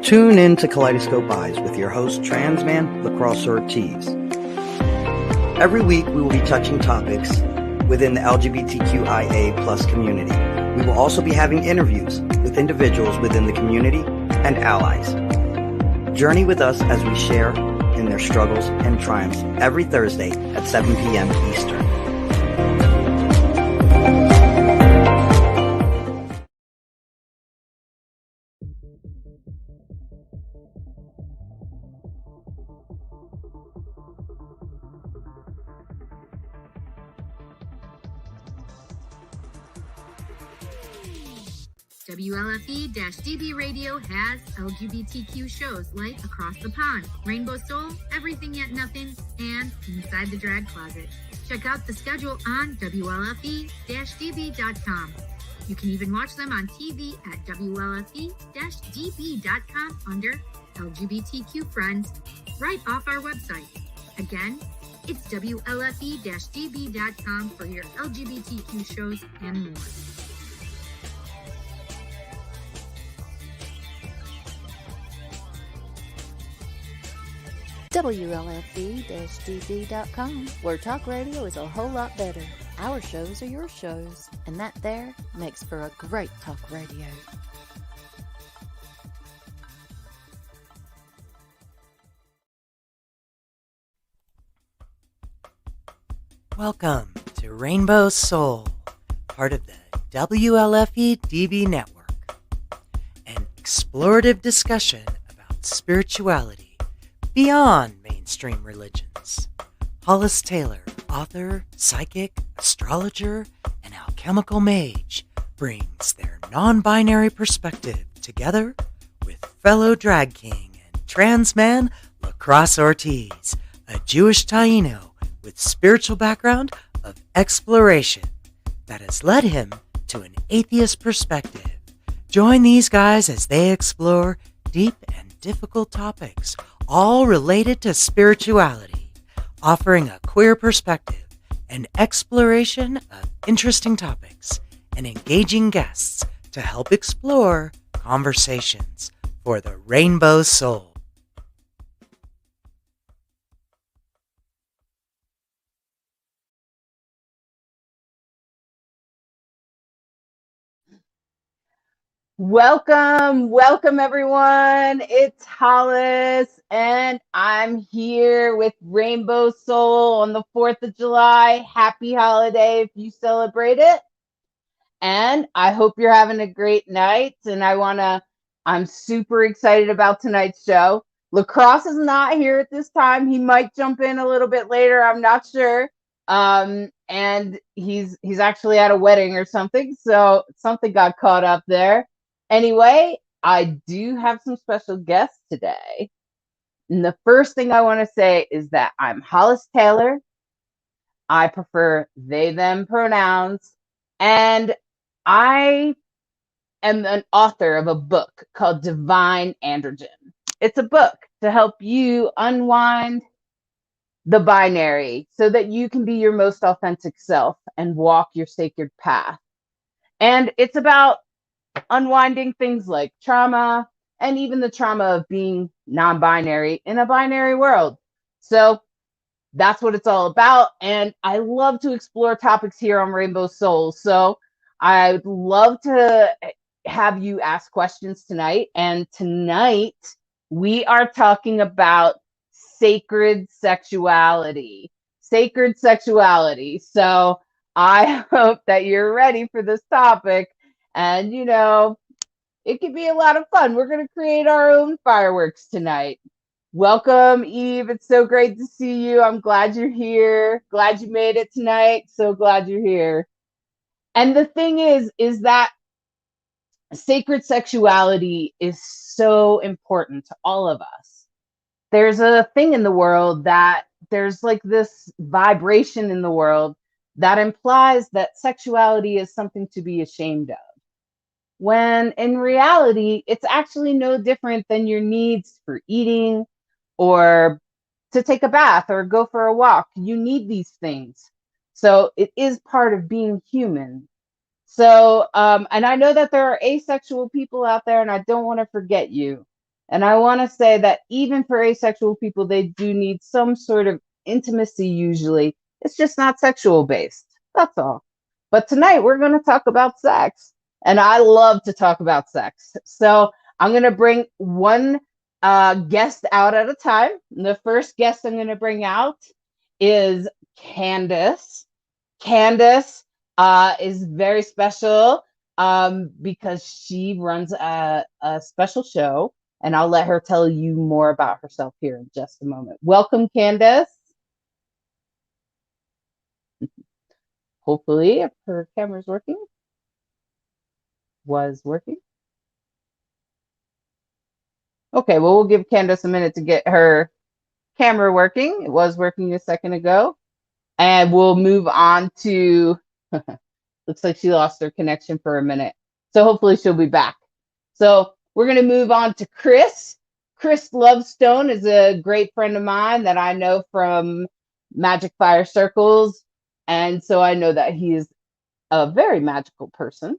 Tune in to Kaleidoscope Eyes with your host, trans man LeKross Ortiz. Every week, we will be touching topics within the LGBTQIA plus community. We will also be having interviews with individuals within the community and allies. Journey with us as we share in their struggles and triumphs every Thursday at 7 p.m. Eastern. WLFE-DB Radio has LGBTQ shows like Across the Pond, Rainbow Soul, Everything Yet Nothing, and Inside the Drag Closet. Check out the schedule on WLFE-DB.com. You can even watch them on TV at WLFE-DB.com under LGBTQ Friends, right off our website. Again, it's WLFE-DB.com for your LGBTQ shows and more. WLFE-DB.com, where talk radio is a whole lot better. Our shows are your shows, and that there makes for a great talk radio. Welcome to Rainbow Soul, part of the WLFE-DB network, an explorative discussion about spirituality beyond mainstream religions. Hollis Taylor, author, psychic, astrologer, and alchemical mage, brings their non-binary perspective together with fellow drag king and trans man LeKross Ortiz, a Jewish Taino with spiritual background of exploration that has led him to an atheist perspective. Join these guys as they explore deep and difficult topics, all related to spirituality, offering a queer perspective and exploration of interesting topics and engaging guests to help explore conversations for the Rainbow Soul. Welcome everyone. It's Hollis, and I'm here with Rainbow Soul on the 4th of July. Happy holiday if you celebrate it. And I hope you're having a great night. And I'm super excited about tonight's show. LeKross is not here at this time. He might jump in a little bit later. I'm not sure. And he's actually at a wedding or something. So something got caught up there. Anyway, I do have some special guests today. And the first thing I want to say is that I'm Hollis Taylor. I prefer they, them pronouns. And I am an author of a book called Divine Androgen. It's a book to help you unwind the binary so that you can be your most authentic self and walk your sacred path. And it's about unwinding things like trauma and even the trauma of being non-binary in a binary world. So that's what it's all about. And I love to explore topics here on Rainbow Soul. So I would love to have you ask questions tonight. And tonight we are talking about sacred sexuality. Sacred sexuality. So I hope that you're ready for this topic. And, it could be a lot of fun. We're going to create our own fireworks tonight. Welcome, Eve. It's so great to see you. I'm glad you're here. Glad you made it tonight. So glad you're here. And the thing is that sacred sexuality is so important to all of us. There's a thing in the world that there's like this vibration in the world that implies that sexuality is something to be ashamed of. When in reality, it's actually no different than your needs for eating or to take a bath or go for a walk. You need these things. So it is part of being human. So, and I know that there are asexual people out there, and I don't want to forget you. And I want to say that even for asexual people, they do need some sort of intimacy usually. It's just not sexual based. That's all. But tonight we're going to talk about sex. And I love to talk about sex. So I'm going to bring one guest out at a time. And the first guest I'm going to bring out is Candace. Candace is very special because she runs a special show, and I'll let her tell you more about herself here in just a moment. Welcome, Candace. Hopefully, if her camera's working. Was working. Okay, well, we'll give Candace a minute to get her camera working. It was working a second ago. And we'll move on to, looks like she lost her connection for a minute. So hopefully she'll be back. So we're going to move on to Kris. Kris Lovestone is a great friend of mine that I know from Magic Fire Circles. And so I know that he is a very magical person.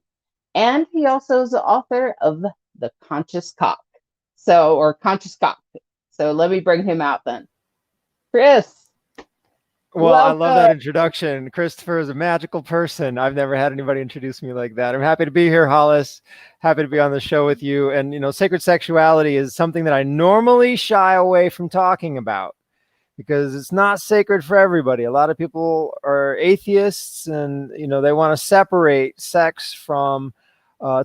And he also is the author of The Conscious Cock. Or Conscious Cock. So let me bring him out then. Kris. Well, Welcome. I love that introduction. Christopher is a magical person. I've never had anybody introduce me like that. I'm happy to be here, Hollis. Happy to be on the show with you. And, sacred sexuality is something that I normally shy away from talking about because it's not sacred for everybody. A lot of people are atheists and, they want to separate sex from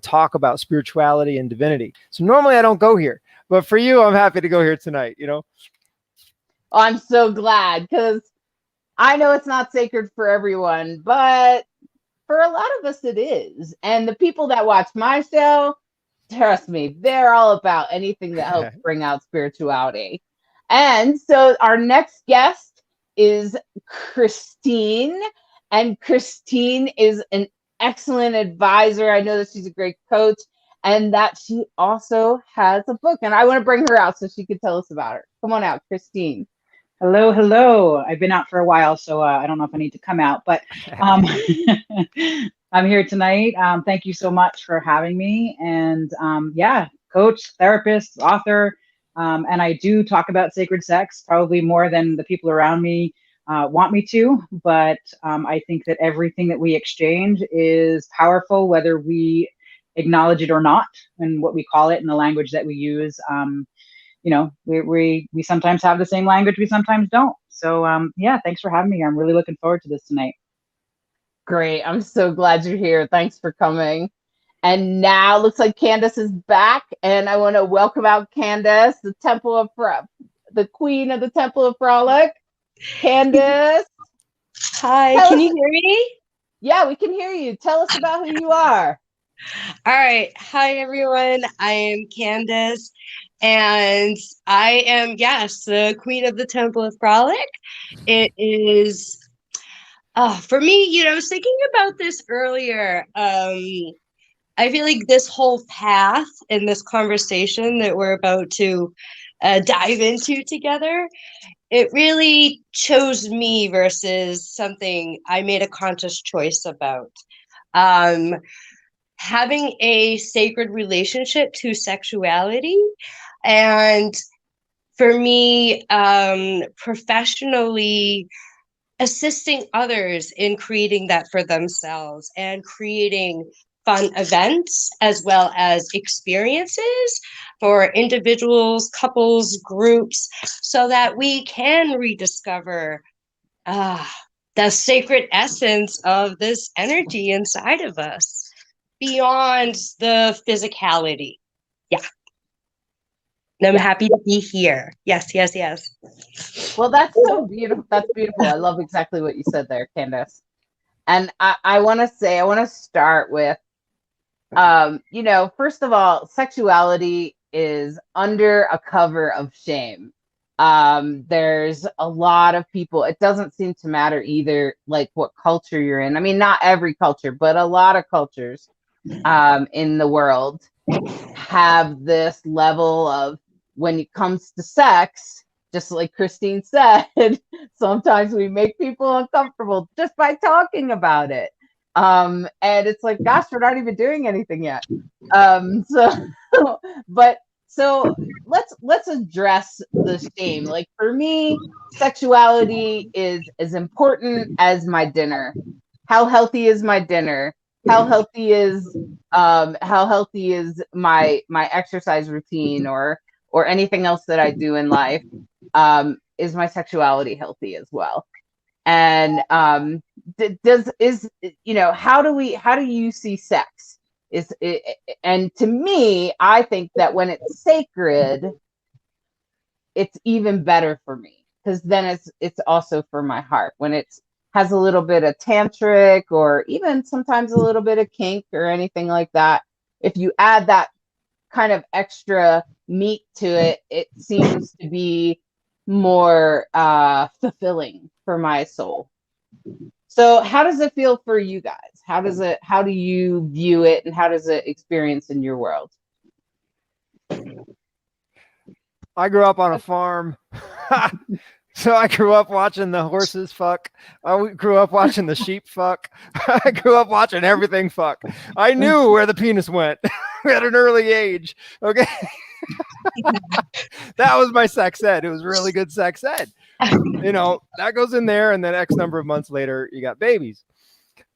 talk about spirituality and divinity. So normally I don't go here. But for you, I'm happy to go here tonight, I'm so glad because I know it's not sacred for everyone, but for a lot of us it is. And the people that watch my show, trust me, they're all about anything that helps bring out spirituality. And so our next guest is Christine. And Christine is an excellent advisor. I know that she's a great coach and that she also has a book. And I want to bring her out so she can tell us about her. Come on out, Christine. Hello, hello. I've been out for a while, so I don't know if I need to come out, but I'm here tonight. Thank you so much for having me. And coach, therapist, author, and I do talk about sacred sex probably more than the people around me want me to, but I think that everything that we exchange is powerful, whether we acknowledge it or not, and what we call it in the language that we use. We sometimes have the same language, we sometimes don't. So thanks for having me. I'm really looking forward to this tonight. Great. I'm so glad you're here. Thanks for coming. And now looks like Candace is back, and I want to welcome out Candace, the queen of the Temple of Frolic. Candace. Hi, can you hear me? Yeah, we can hear you. Tell us about who you are. All right. Hi, everyone. I am Candace. And I am, the queen of the Temple of Frolic. It is, for me, I was thinking about this earlier. I feel like this whole path and this conversation that we're about to dive into together, it really chose me versus something I made a conscious choice about. Having a sacred relationship to sexuality. And for me, professionally assisting others in creating that for themselves and creating fun events as well as experiences for individuals, couples, groups, so that we can rediscover the sacred essence of this energy inside of us beyond the physicality. Yeah. I'm happy to be here. Yes. Well, that's so beautiful. That's beautiful. I love exactly what you said there, Candace. And I want to start with, first of all, sexuality is under a cover of shame. There's a lot of people, it doesn't seem to matter either, like what culture you're in. I mean, not every culture, but a lot of cultures in the world have this level of, when it comes to sex, just like Christine said, sometimes we make people uncomfortable just by talking about it. And it's like, gosh, we're not even doing anything yet. So let's address the shame. Like for me, sexuality is as important as my dinner. How healthy is my dinner? How healthy is my exercise routine or anything else that I do in life? Is my sexuality healthy as well? And how do you see sex? And to me, I think that when it's sacred, it's even better for me, because then it's also for my heart. When it has a little bit of tantric or even sometimes a little bit of kink or anything like that, if you add that kind of extra meat to it, it seems to be more fulfilling for my soul. So how does it feel for you guys? How do you view it, and how does it experience in your world? I grew up on a farm. So I grew up watching the horses fuck. I grew up watching the sheep fuck. I grew up watching everything fuck. I knew where the penis went at an early age. Okay. That was my sex ed. It was really good sex ed. That goes in there, and then X number of months later, you got babies.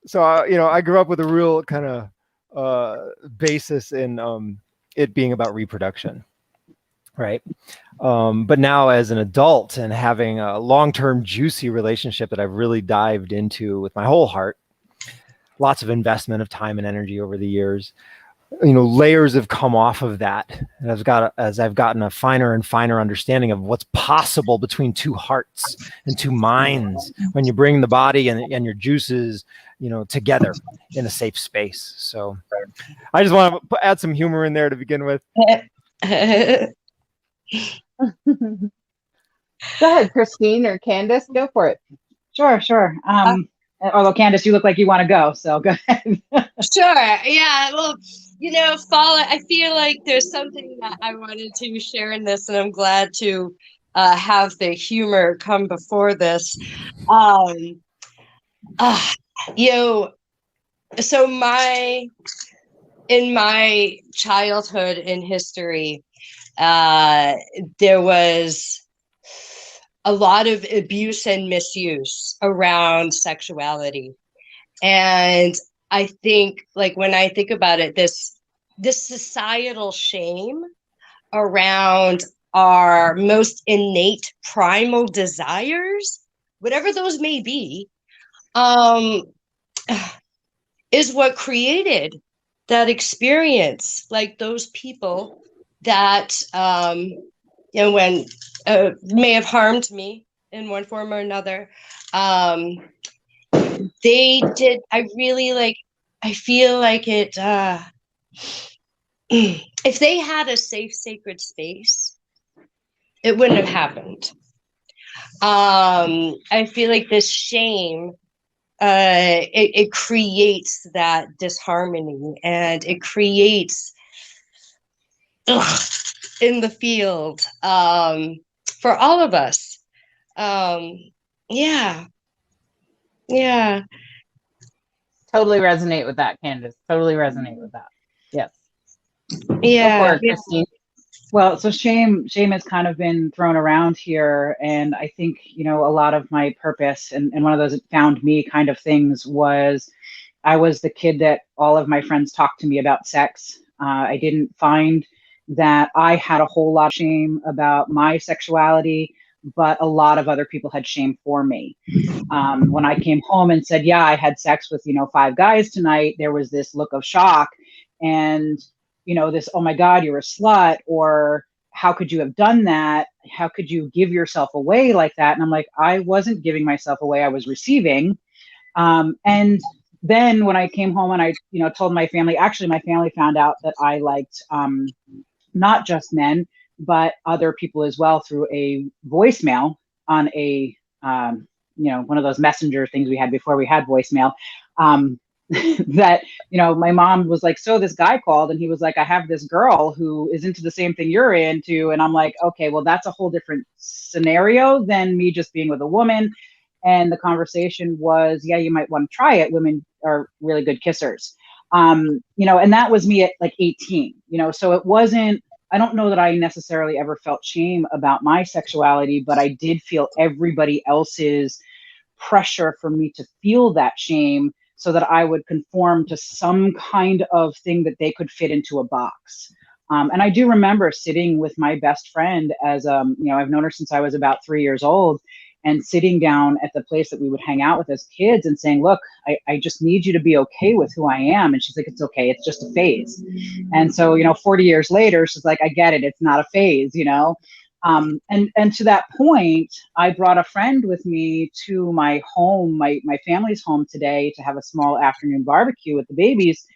So, I grew up with a real kind of basis in it being about reproduction. Right. But now as an adult and having a long-term juicy relationship that I've really dived into with my whole heart, lots of investment of time and energy over the years, layers have come off of that. And as I've gotten a finer and finer understanding of what's possible between two hearts and two minds when you bring the body and your juices, together in a safe space. So I just want to add some humor in there to begin with. Go ahead, Christine or Candace, go for it. Sure. Although Candace, you look like you want to go, so go ahead. Sure. Yeah. Well, Frolic, I feel like there's something that I wanted to share in this, and I'm glad to have the humor come before this. So in my childhood in history, there was a lot of abuse and misuse around sexuality. And I think, like, when I think about it, this societal shame around our most innate primal desires, whatever those may be, is what created that experience. Like those people that when may have harmed me in one form or another, they did. I feel like it, if they had a safe, sacred space, it wouldn't have happened. I feel like this shame, it creates that disharmony, and it creates in the field for all of us. Yeah. Totally resonate with that, Candace. Totally resonate with that. Yes. Yeah. Go for it, Christine. Well, so shame has kind of been thrown around here. And I think, a lot of my purpose and one of those that found me kind of things was I was the kid that all of my friends talked to me about sex. I didn't find that I had a whole lot of shame about my sexuality, but a lot of other people had shame for me. When I came home and said, yeah, I had sex with, 5 guys tonight, there was this look of shock and, this, oh my God, you're a slut, or how could you have done that? How could you give yourself away like that? And I'm like, I wasn't giving myself away, I was receiving. And then when I came home and I, told my family, actually my family found out that I liked not just men, but other people as well through a voicemail on a, one of those messenger things we had before we had voicemail. That, my mom was like, so this guy called and he was like, I have this girl who is into the same thing you're into. And I'm like, okay, well, that's a whole different scenario than me just being with a woman. And the conversation was, yeah, you might want to try it. Women are really good kissers. And that was me at like 18, so it wasn't, I don't know that I necessarily ever felt shame about my sexuality, but I did feel everybody else's pressure for me to feel that shame so that I would conform to some kind of thing that they could fit into a box. And I do remember sitting with my best friend as, you know, I've known her since I was about 3 years old, and sitting down at the place that we would hang out with as kids and saying, look, I just need you to be okay with who I am. And she's like, it's okay. It's just a phase. And so, you know, 40 years later, she's like, I get it. It's not a phase, you know? And to that point, I brought a friend with me to my home, my family's home today, to have a small afternoon barbecue with the babies.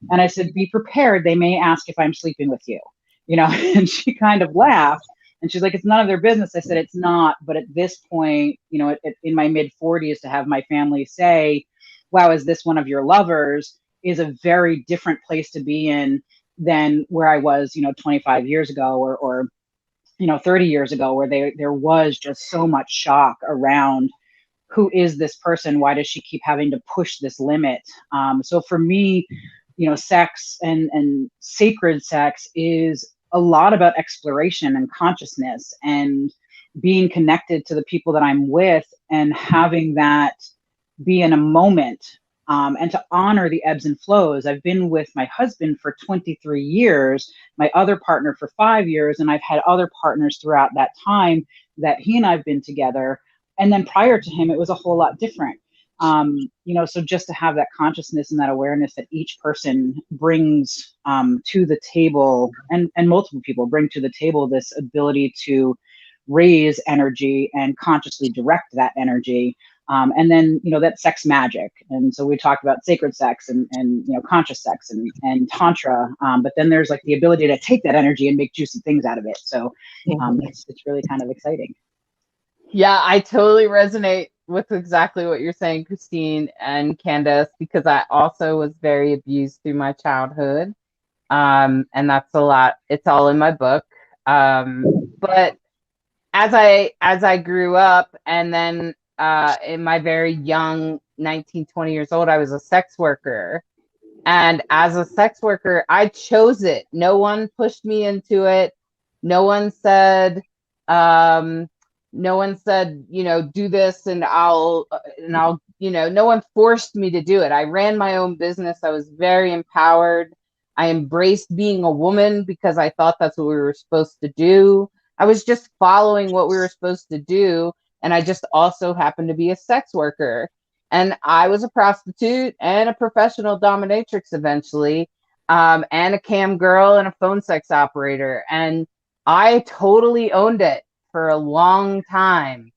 And I said, be prepared. They may ask if I'm sleeping with you, you know? And she kind of laughed. And she's like, it's none of their business. I said, it's not. But at this point, you know, in my mid 40s, to have my family say, wow, is this one of your lovers, is a very different place to be in than where I was, you know, 25 years ago or you know, 30 years ago, where there was just so much shock around, who is this person? Why does she keep having to push this limit? So for me, you know, sex and sacred sex is a lot about exploration and consciousness and being connected to the people that I'm with and having that be in a moment, and to honor the ebbs and flows. I've been with my husband for 23 years, my other partner for 5 years, and I've had other partners throughout that time that he and I've been together. And then prior to him, it was a whole lot different. You know, so just to have that consciousness and that awareness that each person brings to the table, and multiple people bring to the table, this ability to raise energy and consciously direct that energy. And then, you know, that sex magic. And so we talked about sacred sex and you know, conscious sex and tantra. But then there's like the ability to take that energy and make juicy things out of it. So it's really kind of exciting. Yeah, I totally resonate with exactly what you're saying, Christine and Candace, because I also was very abused through my childhood. And that's a lot. It's all in my book. But as I grew up, and then in my very young 19, 20 years old, I was a sex worker. And as a sex worker, I chose it. No one pushed me into it. No one said, you know, do this and I'll, you know, no one forced me to do it. I ran my own business. I was very empowered. I embraced being a woman because I thought that's what we were supposed to do. I was just following what we were supposed to do. And I just also happened to be a sex worker. And I was a prostitute and a professional dominatrix eventually, and a cam girl and a phone sex operator. And I totally owned it for a long time,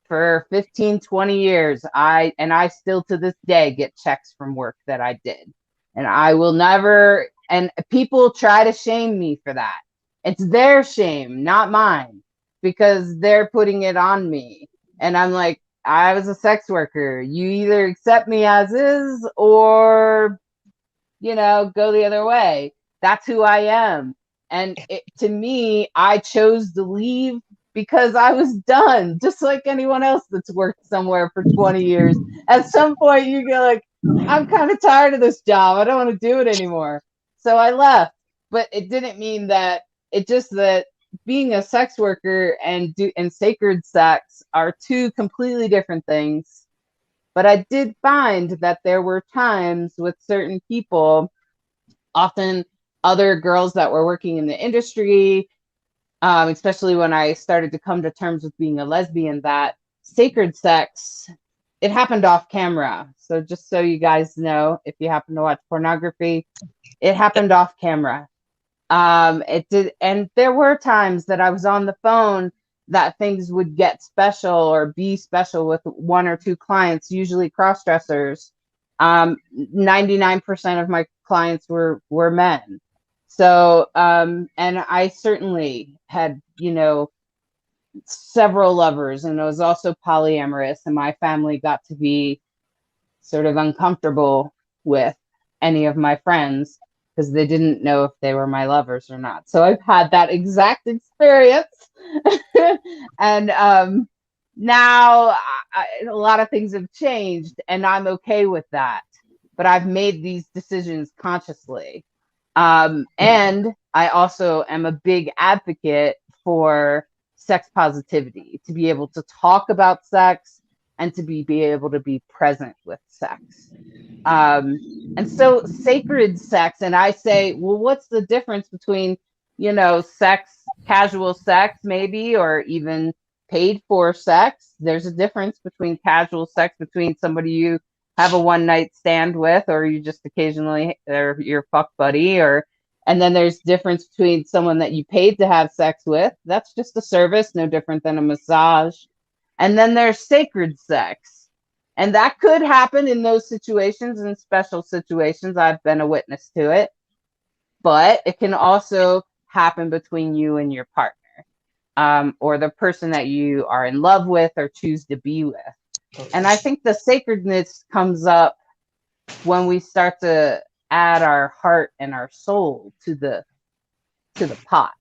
for 15, 20 years. I still to this day get checks from work that I did. And I will never, and people try to shame me for that. It's their shame, not mine, because they're putting it on me. And I'm like, I was a sex worker. You either accept me as is or, you know, go the other way. That's who I am. And to me, I chose to leave because I was done, just like anyone else that's worked somewhere for 20 years. At some point, you go like, I'm kind of tired of this job. I don't want to do it anymore. So I left. But it didn't mean that, it just that being a sex worker and sacred sex are two completely different things. But I did find that there were times with certain people, often other girls that were working in the industry, especially when I started to come to terms with being a lesbian, that sacred sex, it happened off camera. So just so you guys know, if you happen to watch pornography, it happened off camera. It did, and there were times that I was on the phone that things would get special or be special with one or two clients, usually cross-dressers. 99% of my clients were men. So, and I certainly had, you know, several lovers, and I was also polyamorous, and my family got to be sort of uncomfortable with any of my friends because they didn't know if they were my lovers or not. So I've had that exact experience. And now a lot of things have changed, and I'm okay with that. But I've made these decisions consciously. And I also am a big advocate for sex positivity, to be able to talk about sex and to be able to be present with sex. And so sacred sex, and I say, well, what's the difference between, sex, casual sex maybe, or even paid for sex? There's a difference between casual sex, between somebody you have a one night stand with, or you just occasionally, or your fuck buddy, and then there's difference between someone that you paid to have sex with. That's just a service, no different than a massage. And then there's sacred sex. And that could happen in those situations, in special situations. I've been a witness to it. But it can also happen between you and your partner, or the person that you are in love with or choose to be with. And I think the sacredness comes up when we start to add our heart and our soul to the pot,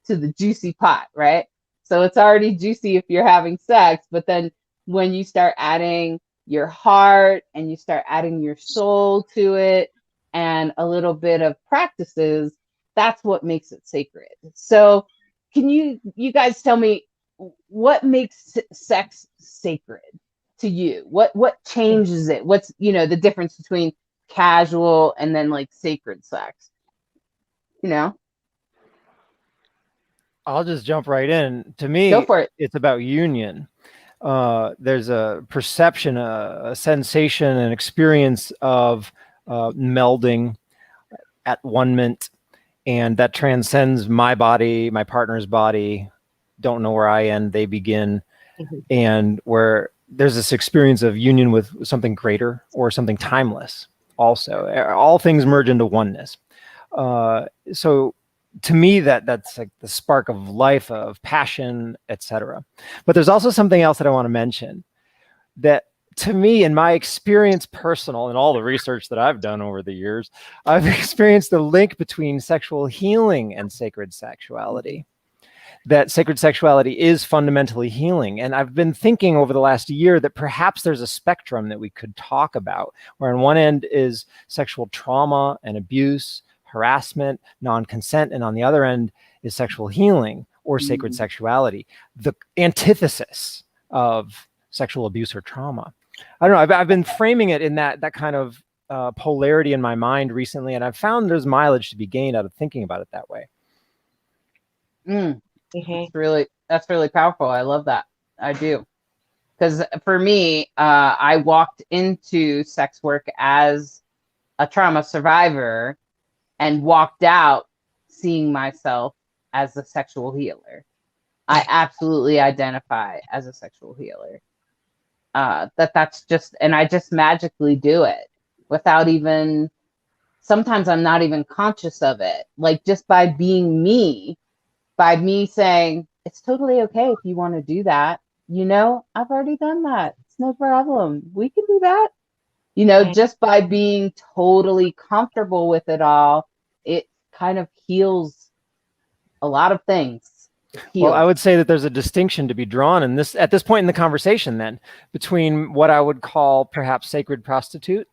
to the juicy pot, right? So it's already juicy if you're having sex, but then when you start adding your heart and you start adding your soul to it and a little bit of practices, that's what makes it sacred. So can you guys tell me what makes sex sacred to you? What changes it? What's, the difference between casual and then like sacred sex? I'll just jump right in. To me, Go for it. It's about union. There's a perception, a sensation, an experience of melding at one-ment, and that transcends my body, my partner's body. Don't know where I end, they begin. And where there's this experience of union with something greater or something timeless. Also, all things merge into oneness. So to me, that's like the spark of life, of passion, etc. But there's also something else that I want to mention that, to me, in my experience, personal, and all the research that I've done over the years, I've experienced the link between sexual healing and sacred sexuality. That sacred sexuality is fundamentally healing. And I've been thinking over the last year that perhaps there's a spectrum that we could talk about, where on one end is sexual trauma and abuse, harassment, non-consent, and on the other end is sexual healing or sacred sexuality, the antithesis of sexual abuse or trauma. I don't know, I've been framing it in that kind of polarity in my mind recently, and I've found there's mileage to be gained out of thinking about it that way. That's really powerful. I love that. I do. Because for me, I walked into sex work as a trauma survivor and walked out seeing myself as a sexual healer. I absolutely identify as a sexual healer. That's just, and I just magically do it without even, sometimes I'm not even conscious of it. Like just by being me, by me saying, it's totally okay if you want to do that. I've already done that. It's no problem. We can do that. Just by being totally comfortable with it all, it kind of heals a lot of things. Well, I would say that there's a distinction to be drawn in this, at this point in the conversation, then, between what I would call perhaps sacred prostitute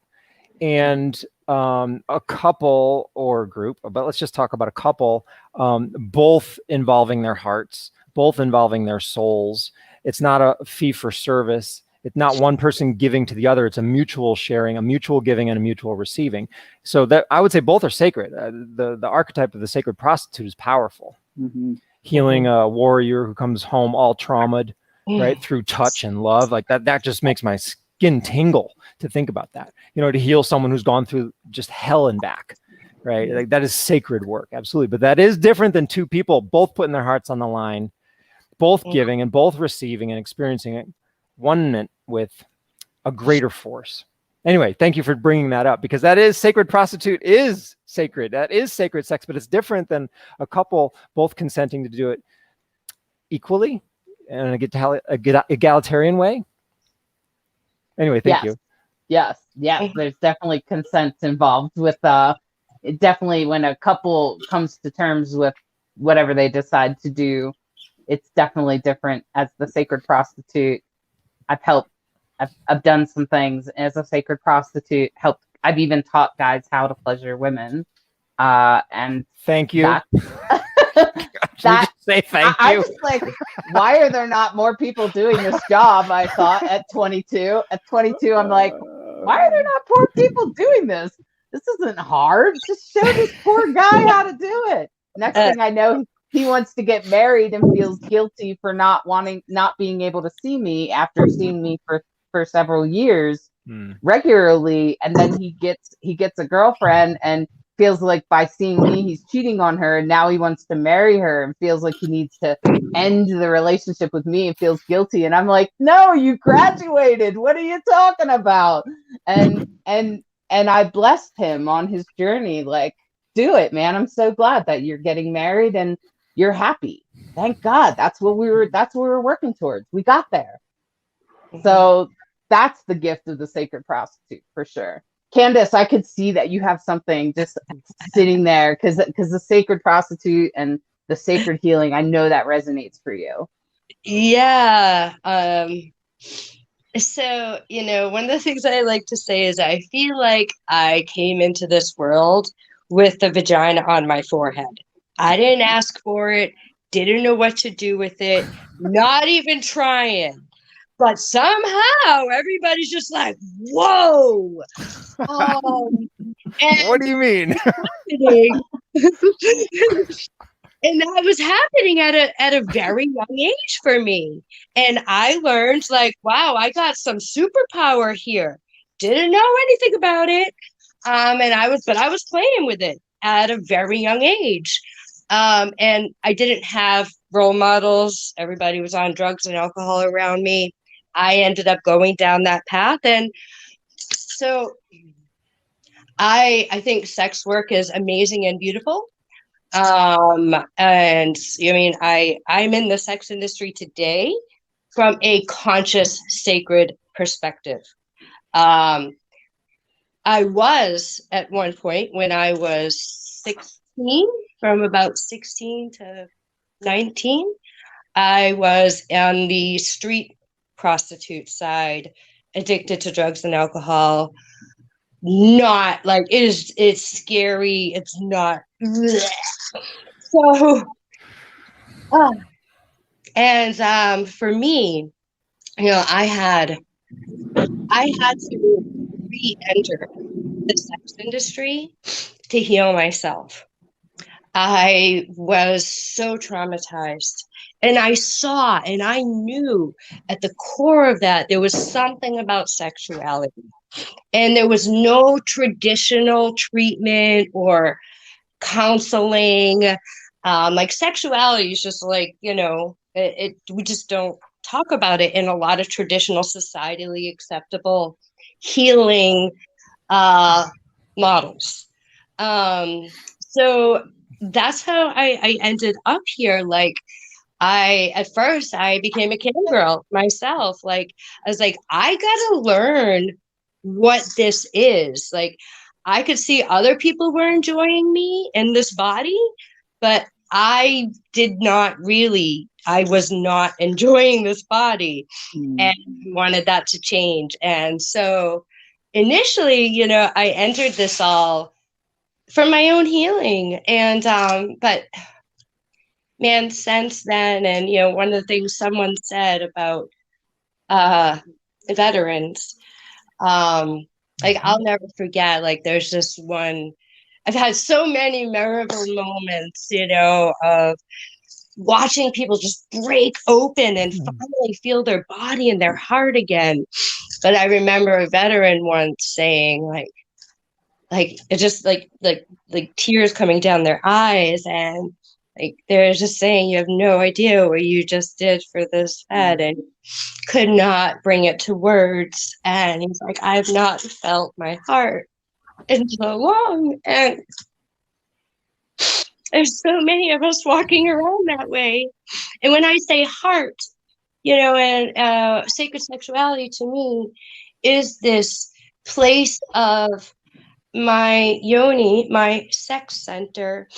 and a couple or group, but let's just talk about a couple, both involving their hearts, both involving their souls. It's not a fee for service. It's not one person giving to the other. It's a mutual sharing, a mutual giving, and a mutual receiving. So that I would say both are sacred. The archetype of the sacred prostitute is powerful. Healing a warrior who comes home all traumatized, right, through touch and love, like that just makes my skin tingle to think about that. To heal someone who's gone through just hell and back, right? Like that is sacred work, absolutely. But that is different than two people both putting their hearts on the line, both giving and both receiving and experiencing it one with a greater force. Anyway, thank you for bringing that up, because that is sacred prostitute is sacred. That is sacred sex, but it's different than a couple both consenting to do it equally in a egalitarian way. Anyway, thank you. Yes. There's definitely consent involved with definitely when a couple comes to terms with whatever they decide to do, it's definitely different. As the sacred prostitute, I've done some things as a sacred prostitute, I've even taught guys how to pleasure women. And thank you. that, That, say thank I you. just like, why are there not more people doing this job? I thought at 22. At 22, I'm like, why are there not more people doing this? This isn't hard. Just show this poor guy how to do it. Next thing I know, he wants to get married and feels guilty for not being able to see me after seeing me for several years regularly. And then he gets a girlfriend and feels like by seeing me, he's cheating on her. And now he wants to marry her and feels like he needs to end the relationship with me and feels guilty. And I'm like, no, you graduated. What are you talking about? And I blessed him on his journey. Like, do it, man. I'm so glad that you're getting married and you're happy. Thank God. That's what we were working towards. We got there. So that's the gift of the sacred prostitute for sure. Candace, I could see that you have something just sitting there because the sacred prostitute and the sacred healing, I know that resonates for you. Yeah. So, one of the things I like to say is I feel like I came into this world with the vagina on my forehead. I didn't ask for it, didn't know what to do with it, not even trying. But somehow everybody's just like, whoa. And what do you mean? And that was happening at a very young age for me. And I learned like, wow, I got some superpower here. Didn't know anything about it. And I was playing with it at a very young age. And I didn't have role models. Everybody was on drugs and alcohol around me. I ended up going down that path. And so I think sex work is amazing and beautiful. And I mean, I'm in the sex industry today from a conscious, sacred perspective. I was at one point when I was 16, from about 16 to 19, I was on the street prostitute side, addicted to drugs and alcohol. Not like it's scary. It's not. So, and for me, I had to re-enter the sex industry to heal myself. I was so traumatized. And I saw and I knew at the core of that, there was something about sexuality. And there was no traditional treatment or counseling. Like sexuality is just like, we just don't talk about it in a lot of traditional societally acceptable healing models. So that's how I ended up here. Like, at first I became a cam girl myself. Like, I was like, I gotta learn what this is. Like, I could see other people were enjoying me in this body, but I was not enjoying this body and wanted that to change. And so initially, I entered this all for my own healing. And, but man, since then, and, one of the things someone said about veterans, like, I'll never forget, like, there's this one, I've had so many memorable moments, of watching people just break open and finally feel their body and their heart again. But I remember a veteran once saying, like it just like tears coming down their eyes, and like they're just saying, you have no idea what you just did for this vet, and could not bring it to words. And he's like, I've not felt my heart in so long. And there's so many of us walking around that way. And when I say heart, and sacred sexuality to me is this place of my yoni, my sex center,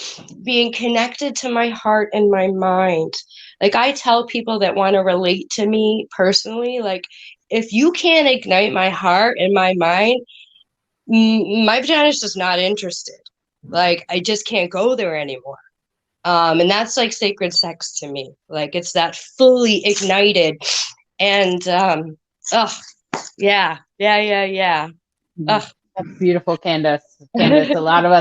being connected to my heart and my mind. Like, I tell people that want to relate to me personally, like, if you can't ignite my heart and my mind, my vagina is just not interested. Like, I just can't go there anymore. And that's like sacred sex to me. Like, it's that fully ignited and yeah. Ugh. That's beautiful, Candace. Candace, a lot of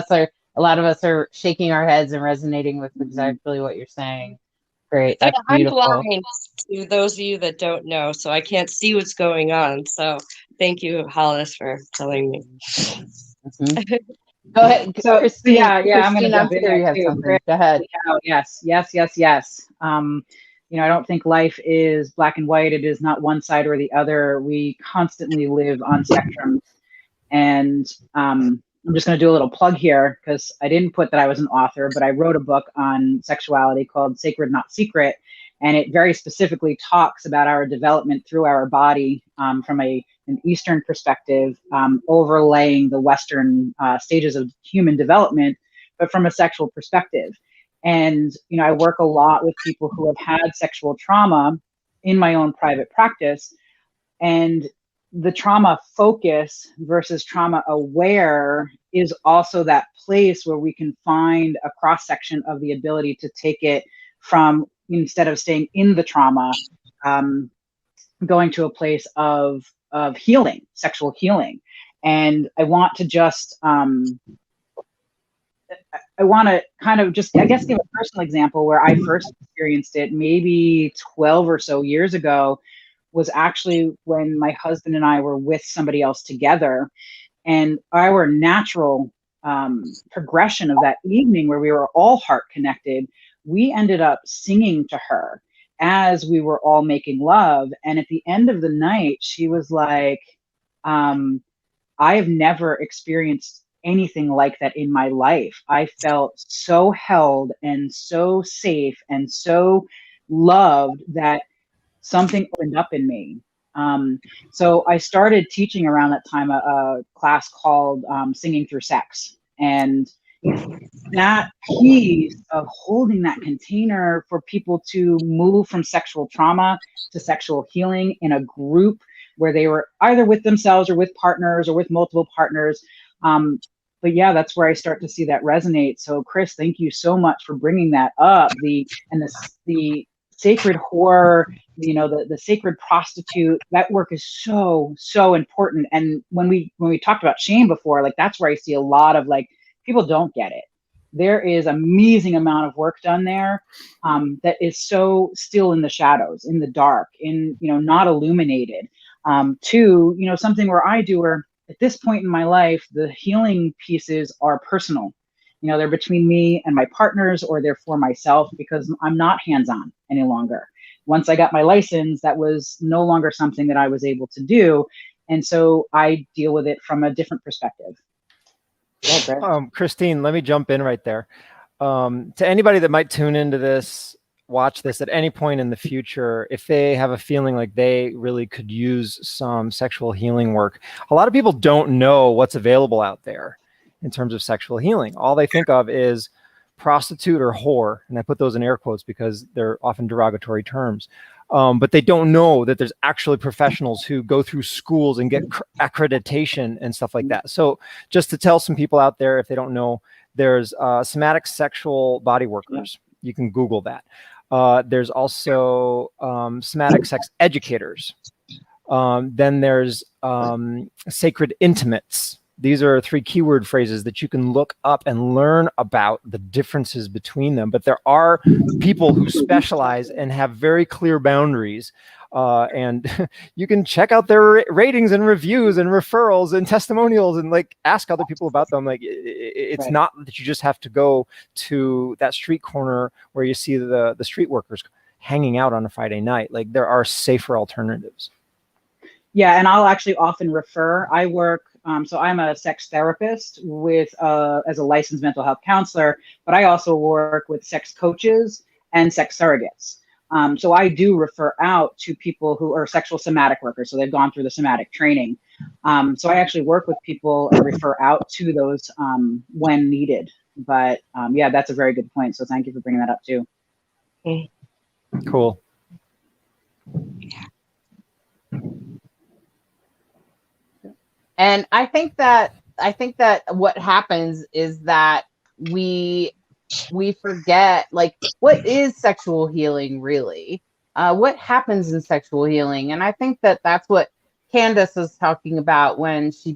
us are shaking our heads and resonating with exactly what you're saying. Great. That's I'm beautiful. blind, to those of you that don't know, so I can't see what's going on. So thank you, Hollis, for telling me. Mm-hmm. Go ahead, So Christine. yeah, I'm Christine, going to jump I'm in sure there you have too. something. Go ahead. Yes. I don't think life is black and white. It is not one side or the other. We constantly live on spectrums. And I'm just going to do a little plug here because I didn't put that I was an author, but I wrote a book on sexuality called Sacred, Not Secret. And it very specifically talks about our development through our body from an Eastern perspective, overlaying the Western stages of human development, but from a sexual perspective. And, I work a lot with people who have had sexual trauma in my own private practice. And the trauma focus versus trauma aware is also that place where we can find a cross section of the ability to take it from, instead of staying in the trauma, going to a place of healing, sexual healing. And I want to just I want to kind of just, I guess, give a personal example where I first experienced it maybe 12 or so years ago. Was actually when my husband and I were with somebody else together, and our natural progression of that evening where we were all heart connected, we ended up singing to her as we were all making love. And at the end of the night, she was like, I have never experienced anything like that in my life. I felt so held and so safe and so loved that something opened up in me. So I started teaching around that time a class called Singing Through Sex. And that piece of holding that container for people to move from sexual trauma to sexual healing in a group where they were either with themselves or with partners or with multiple partners. But yeah, that's where I start to see that resonate. So Kris, thank you so much for bringing that up. The sacred whore, the sacred prostitute, that work is so important. And when we talked about shame before, like that's where I see a lot of like people don't get it. There is amazing amount of work done there that is so still in the shadows, in the dark, in not illuminated. Something where I do where at this point in my life, the healing pieces are personal. They're between me and my partners, or they're for myself because I'm not hands-on any longer. Once I got my license, that was no longer something that I was able to do. And so I deal with it from a different perspective. Yeah, Christine, let me jump in right there. To anybody that might tune into this, watch this at any point in the future, if they have a feeling like they really could use some sexual healing work, a lot of people don't know what's available out there in terms of sexual healing. All they think of is prostitute or whore. And I put those in air quotes because they're often derogatory terms. But they don't know that there's actually professionals who go through schools and get accreditation and stuff like that. So just to tell some people out there, if they don't know, there's somatic sexual body workers. You can Google that. There's also somatic sex educators. Then there's sacred intimates. These are 3 keyword phrases that you can look up and learn about the differences between them. But there are people who specialize and have very clear boundaries. And you can check out their ratings and reviews and referrals and testimonials and like ask other people about them. Like it's not that you just have to go to that street corner where you see the street workers hanging out on a Friday night. Like there are safer alternatives. Yeah, and I'll actually often refer. I work, so I'm a sex therapist with as a licensed mental health counselor, but I also work with sex coaches and sex surrogates. So I do refer out to people who are sexual somatic workers. So they've gone through the somatic training. So I actually work with people and refer out to those when needed. But yeah, that's a very good point. So thank you for bringing that up too. Cool. And I think that what happens is that we forget, like, what is sexual healing really? What happens in sexual healing? And I think that that's what Candace was talking about when she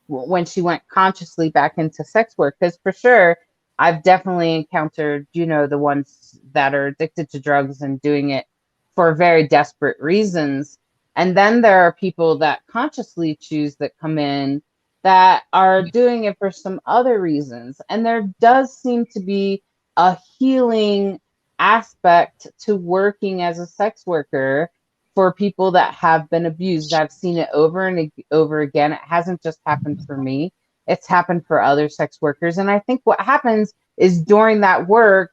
went consciously back into sex work. Because for sure, I've definitely encountered, the ones that are addicted to drugs and doing it for very desperate reasons. And then there are people that consciously choose that come in that are doing it for some other reasons. And there does seem to be a healing aspect to working as a sex worker for people that have been abused. I've seen it over and over again. It hasn't just happened for me. It's happened for other sex workers. And I think what happens is during that work,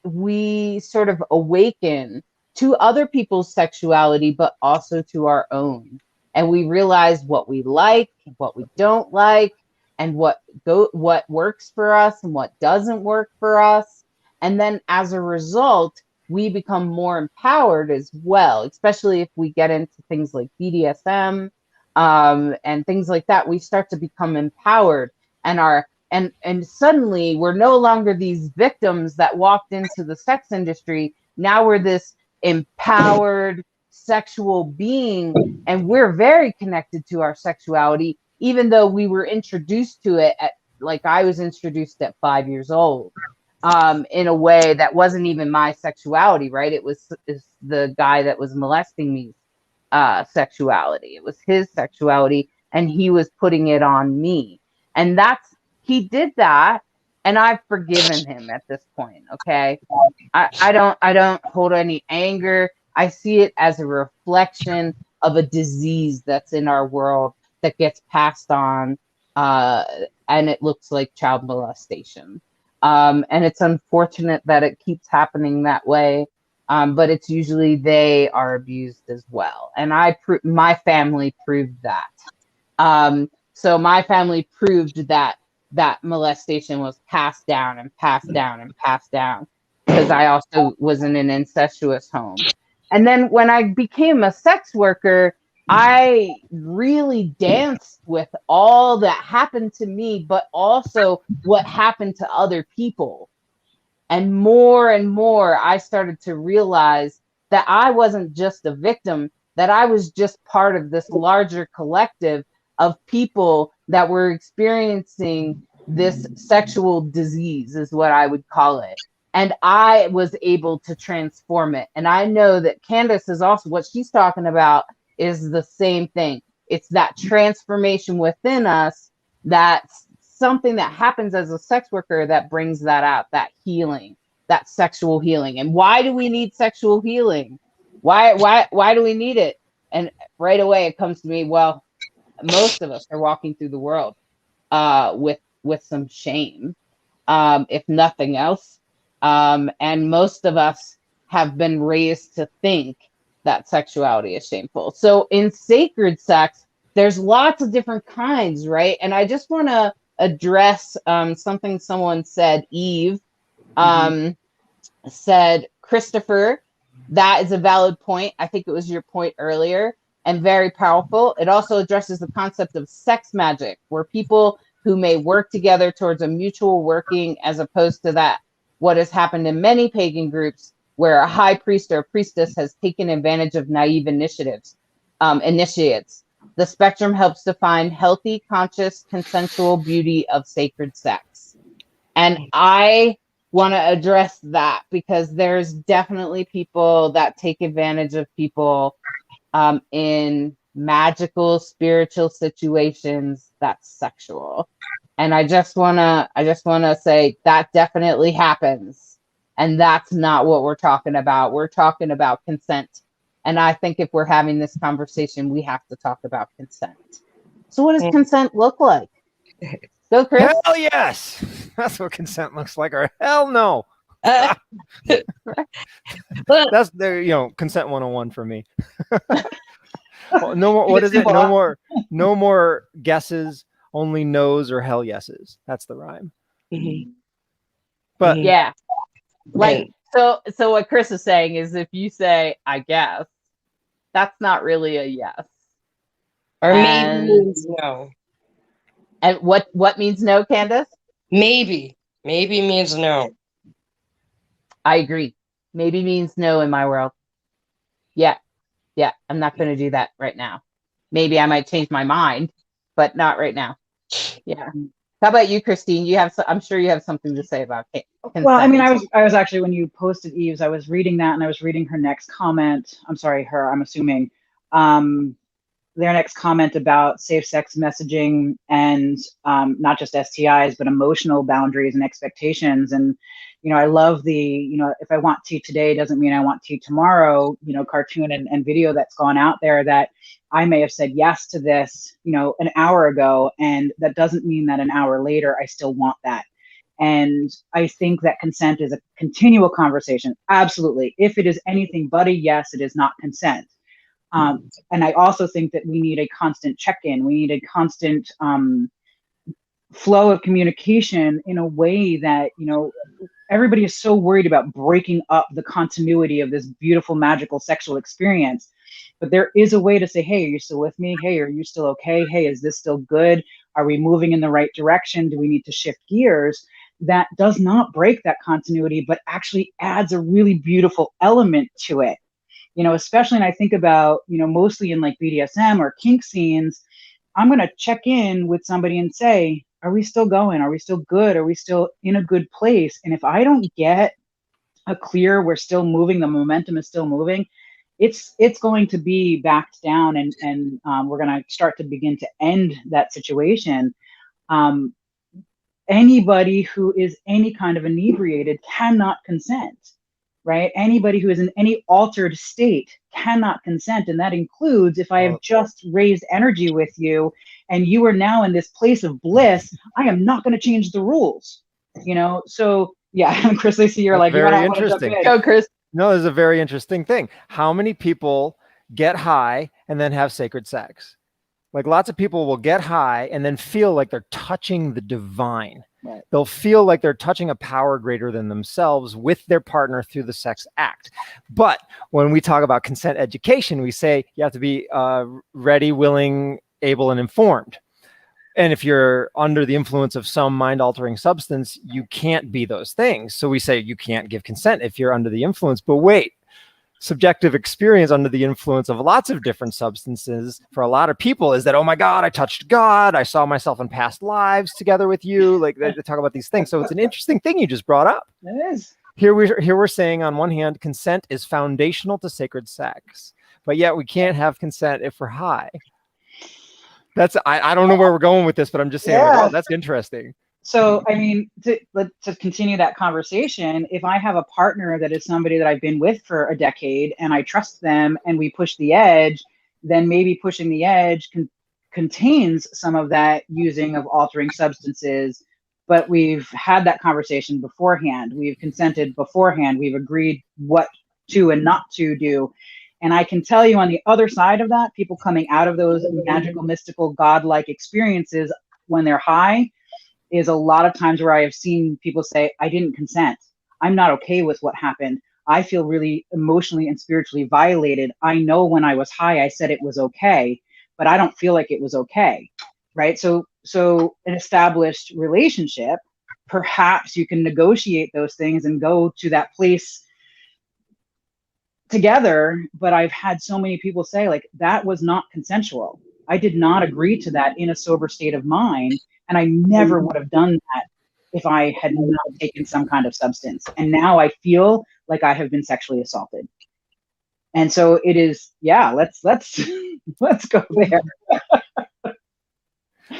we sort of awaken to other people's sexuality, but also to our own. And we realize what we like, what we don't like, and what works for us and what doesn't work for us. And then as a result, we become more empowered as well, especially if we get into things like BDSM and things like that. We start to become empowered, and suddenly we're no longer these victims that walked into the sex industry. Now we're this empowered sexual being, and we're very connected to our sexuality, even though we were introduced to it like I was introduced at 5 years old, in a way that wasn't even my sexuality, right? It's the guy that was molesting me sexuality. It was his sexuality, and he was putting it on me. And he did that, and I've forgiven him at this point. Okay. I don't hold any anger. I see it as a reflection of a disease that's in our world that gets passed on, and it looks like child molestation. And it's unfortunate that it keeps happening that way, but it's usually they are abused as well. And my family proved that. So my family proved that molestation was passed down and passed down and passed down, because I also was in an incestuous home. And then when I became a sex worker, I really danced with all that happened to me, but also what happened to other people. And more, I started to realize that I wasn't just a victim, that I was just part of this larger collective of people that were experiencing this sexual disease, is what I would call it. And I was able to transform it. And I know that Candace is also, what she's talking about is the same thing. It's that transformation within us, that's something that happens as a sex worker that brings that out, that healing, that sexual healing. And why do we need sexual healing? Why do we need it? And right away it comes to me, well, most of us are walking through the world with some shame, if nothing else. And most of us have been raised to think that sexuality is shameful. So in sacred sex, there's lots of different kinds, right? And I just want to address something someone said. Eve said, Christopher, that is a valid point. I think it was your point earlier, and very powerful. It also addresses the concept of sex magic, where people who may work together towards a mutual working, as opposed to that, what has happened in many pagan groups, where a high priest or a priestess has taken advantage of naive initiates. The spectrum helps define healthy, conscious, consensual beauty of sacred sex. And I want to address that, because there's definitely people that take advantage of people in magical, spiritual situations that's sexual. And I just wanna say that definitely happens. And that's not what we're talking about. We're talking about consent. And I think if we're having this conversation, we have to talk about consent. So what does consent look like? Go, Kris. Hell yes. That's what consent looks like, or hell no. That's the consent 101 for me. Well, no more. What is it? No more guesses. Only no's or hell yeses. That's the rhyme. Mm-hmm. But yeah, like so what Kris is saying is, if you say I guess, that's not really a yes. Or maybe means no. And what means no, Candace? Maybe means no. I agree. Maybe means no in my world. Yeah. I'm not going to do that right now. Maybe I might change my mind, but not right now. Yeah. How about you, Christine? I'm sure you have something to say about consent. Well, I mean, I was actually, when you posted Eve's, I was reading that, and I was reading her next comment. I'm sorry, I'm assuming. Their next comment about safe sex messaging and not just STIs, but emotional boundaries and expectations. And, I love the, if I want to today doesn't mean I want to tomorrow, cartoon and video that's gone out there that I may have said yes to this, an hour ago. And that doesn't mean that an hour later, I still want that. And I think that consent is a continual conversation. Absolutely. If it is anything but a yes, it is not consent. And I also think that we need a constant check-in. We need a constant flow of communication in a way that, everybody is so worried about breaking up the continuity of this beautiful, magical sexual experience. But there is a way to say, hey, are you still with me? Hey, are you still okay? Hey, is this still good? Are we moving in the right direction? Do we need to shift gears? That does not break that continuity, but actually adds a really beautiful element to it. Especially when I think about, mostly in like BDSM or kink scenes, I'm going to check in with somebody and say, are we still going? Are we still good? Are we still in a good place? And if I don't get a clear, we're still moving, the momentum is still moving, it's going to be backed down, and we're going to start to begin to end that situation. Anybody who is any kind of inebriated cannot consent. Right? Anybody who is in any altered state cannot consent. And that includes if I have just raised energy with you and you are now in this place of bliss, I am not going to change the rules. So yeah, Chris, I see you're like, very interesting. Go, Chris. No, this is a very interesting thing. How many people get high and then have sacred sex? Like lots of people will get high and then feel like they're touching the divine. Right. They'll feel like they're touching a power greater than themselves with their partner through the sex act. But when we talk about consent education, we say you have to be ready, willing, able, and informed. And if you're under the influence of some mind-altering substance, you can't be those things. So we say you can't give consent if you're under the influence. But wait, subjective experience under the influence of lots of different substances for a lot of people is that, oh my God, I touched God. I saw myself in past lives together with you. Like they talk about these things. So it's an interesting thing you just brought up. It is. Here we're saying on one hand, consent is foundational to sacred sex, but yet we can't have consent if we're high. I don't know where we're going with this, but I'm just saying, like, oh, that's interesting. So, I mean, to continue that conversation, if I have a partner that is somebody that I've been with for a decade and I trust them and we push the edge, then maybe pushing the edge contains some of that using of altering substances, but we've had that conversation beforehand. We've consented beforehand. We've agreed what to and not to do. And I can tell you on the other side of that, people coming out of those magical, mystical, godlike experiences when they're high, is a lot of times where I have seen people say, I didn't consent. I'm not okay with what happened. I feel really emotionally and spiritually violated. I know when I was high, I said it was okay, but I don't feel like it was okay, right? So an established relationship, perhaps you can negotiate those things and go to that place together. But I've had so many people say, like, that was not consensual. I did not agree to that in a sober state of mind. And I never would have done that if I had not taken some kind of substance. And now I feel like I have been sexually assaulted. And so it is, yeah, let's go there.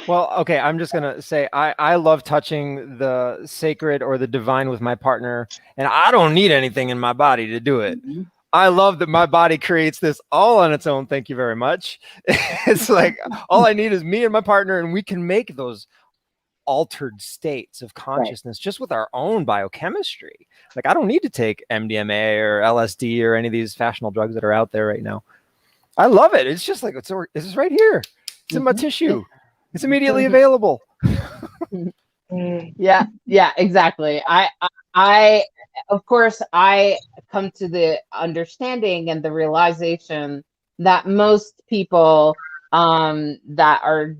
Well, okay, I'm just going to say I love touching the sacred or the divine with my partner, and I don't need anything in my body to do it. Mm-hmm. I love that my body creates this all on its own. Thank you very much. It's like all I need is me and my partner, and we can make those altered states of consciousness just with our own biochemistry. Like I don't need to take MDMA or LSD or any of these fashionable drugs that are out there right now. I love it. It's just like, it's right here. It's in my tissue. It's immediately available. Yeah, exactly. I of course, I come to the understanding and the realization that most people that are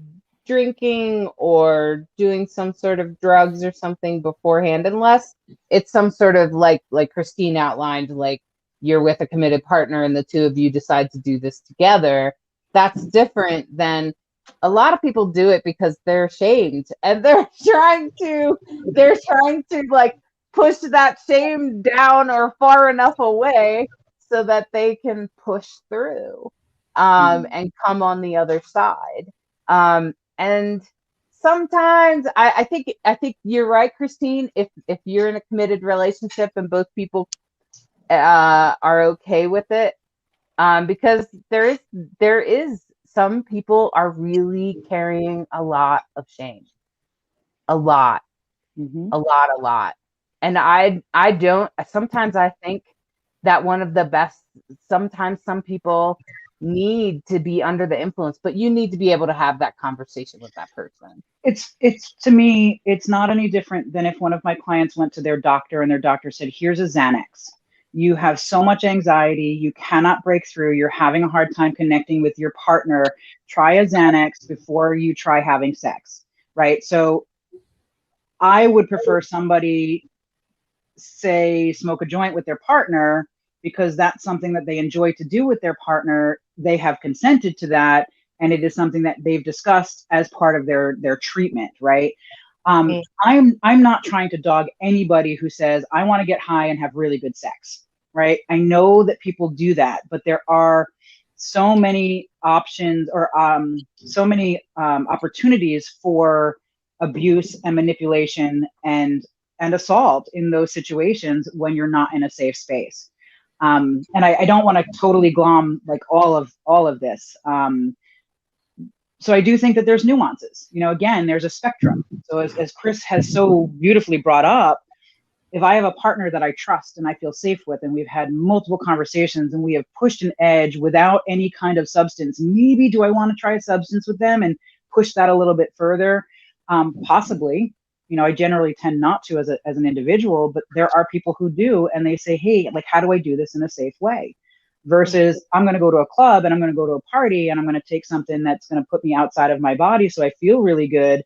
drinking or doing some sort of drugs or something beforehand, unless it's some sort of like Christine outlined, like you're with a committed partner and the two of you decide to do this together. That's different than a lot of people do it because they're ashamed and they're trying to like push that shame down or far enough away so that they can push through and come on the other side. And sometimes I think you're right, Christine. If you're in a committed relationship and both people are okay with it, because there is some people are really carrying a lot of shame, a lot. And I don't. Sometimes I think that one of the best. Sometimes some people need to be under the influence, but you need to be able to have that conversation with that person. It's to me, it's not any different than if one of my clients went to their doctor and their doctor said, here's a Xanax. You have so much anxiety, you cannot break through, you're having a hard time connecting with your partner. Try a Xanax before you try having sex, right? So I would prefer somebody, say, smoke a joint with their partner because that's something that they enjoy to do with their partner. They have consented to that, and it is something that they've discussed as part of their treatment, right? I'm not trying to dog anybody who says, I want to get high and have really good sex, right? I know that people do that, but there are so many options or so many opportunities for abuse and manipulation and assault in those situations when you're not in a safe space. And I don't want to totally glom like all of this. So I do think that there's nuances. You know, again, there's a spectrum. So as Kris has so beautifully brought up, if I have a partner that I trust and I feel safe with, and we've had multiple conversations and we have pushed an edge without any kind of substance, maybe do I want to try a substance with them and push that a little bit further? Possibly. You know, I generally tend not to as an individual, but there are people who do, and they say, hey, like, how do I do this in a safe way? Versus I'm going to go to a club and I'm going to go to a party and I'm going to take something that's going to put me outside of my body so I feel really good.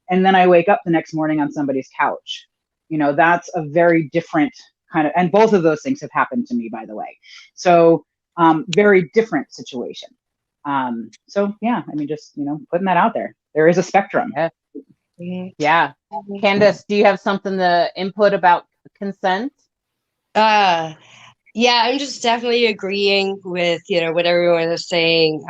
And then I wake up the next morning on somebody's couch. You know, that's a very different kind of, and both of those things have happened to me, by the way. So very different situation. So yeah, I mean, just, you know, putting that out there. There is a spectrum. Yeah. Candace, do you have something to input about consent? Yeah, I'm just definitely agreeing with, you know, what everyone is saying.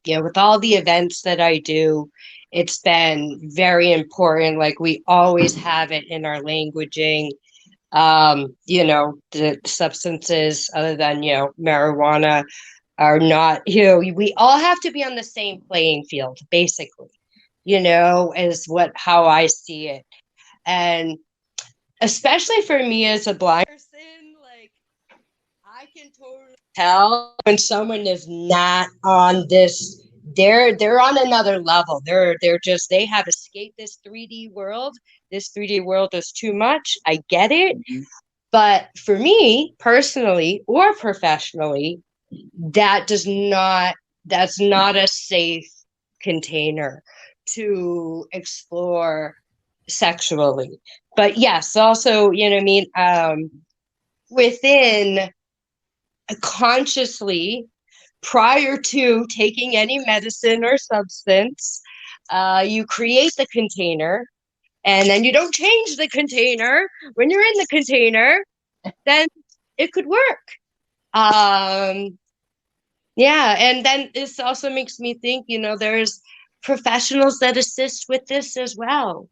You know, with all the events that I do, it's been very important. Like, we always have it in our languaging. You know, the substances other than, you know, marijuana are not, you know, we all have to be on the same playing field, basically, you know, is how I see it. And especially for me as a blind person, like, I can totally tell when someone is not on this, they're on another level. They're just, they have escaped this 3D world. This 3D world is too much. I get it. But for me personally or professionally, that's not a safe container to explore sexually. But yes, also, you know what I mean, within consciously, prior to taking any medicine or substance, you create the container, and then you don't change the container. When you're in the container, then it could work. Yeah, and then this also makes me think, you know, there's professionals that assist with this as well.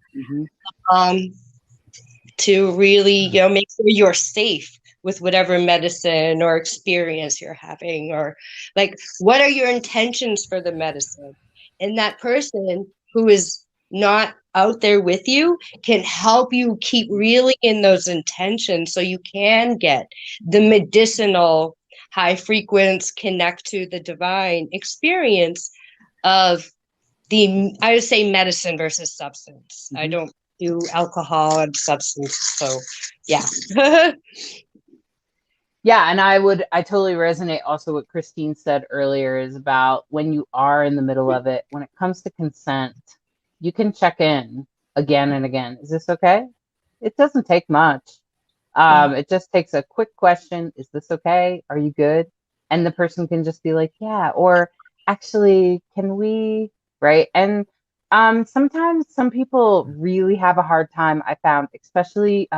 To really, you know, make sure you're safe with whatever medicine or experience you're having, or like, what are your intentions for the medicine? And that person who is not out there with you can help you keep really in those intentions so you can get the medicinal high frequency connect to the divine experience of the, I would say, medicine versus substance. I don't do alcohol and substances, so yeah. Yeah, and I totally resonate also what Christine said earlier is about when you are in the middle of it, when it comes to consent, you can check in again and again. Is this okay? It doesn't take much. It just takes a quick question. Is this okay? Are you good? And the person can just be like, yeah, or actually, can we, right? And sometimes some people really have a hard time, I found, especially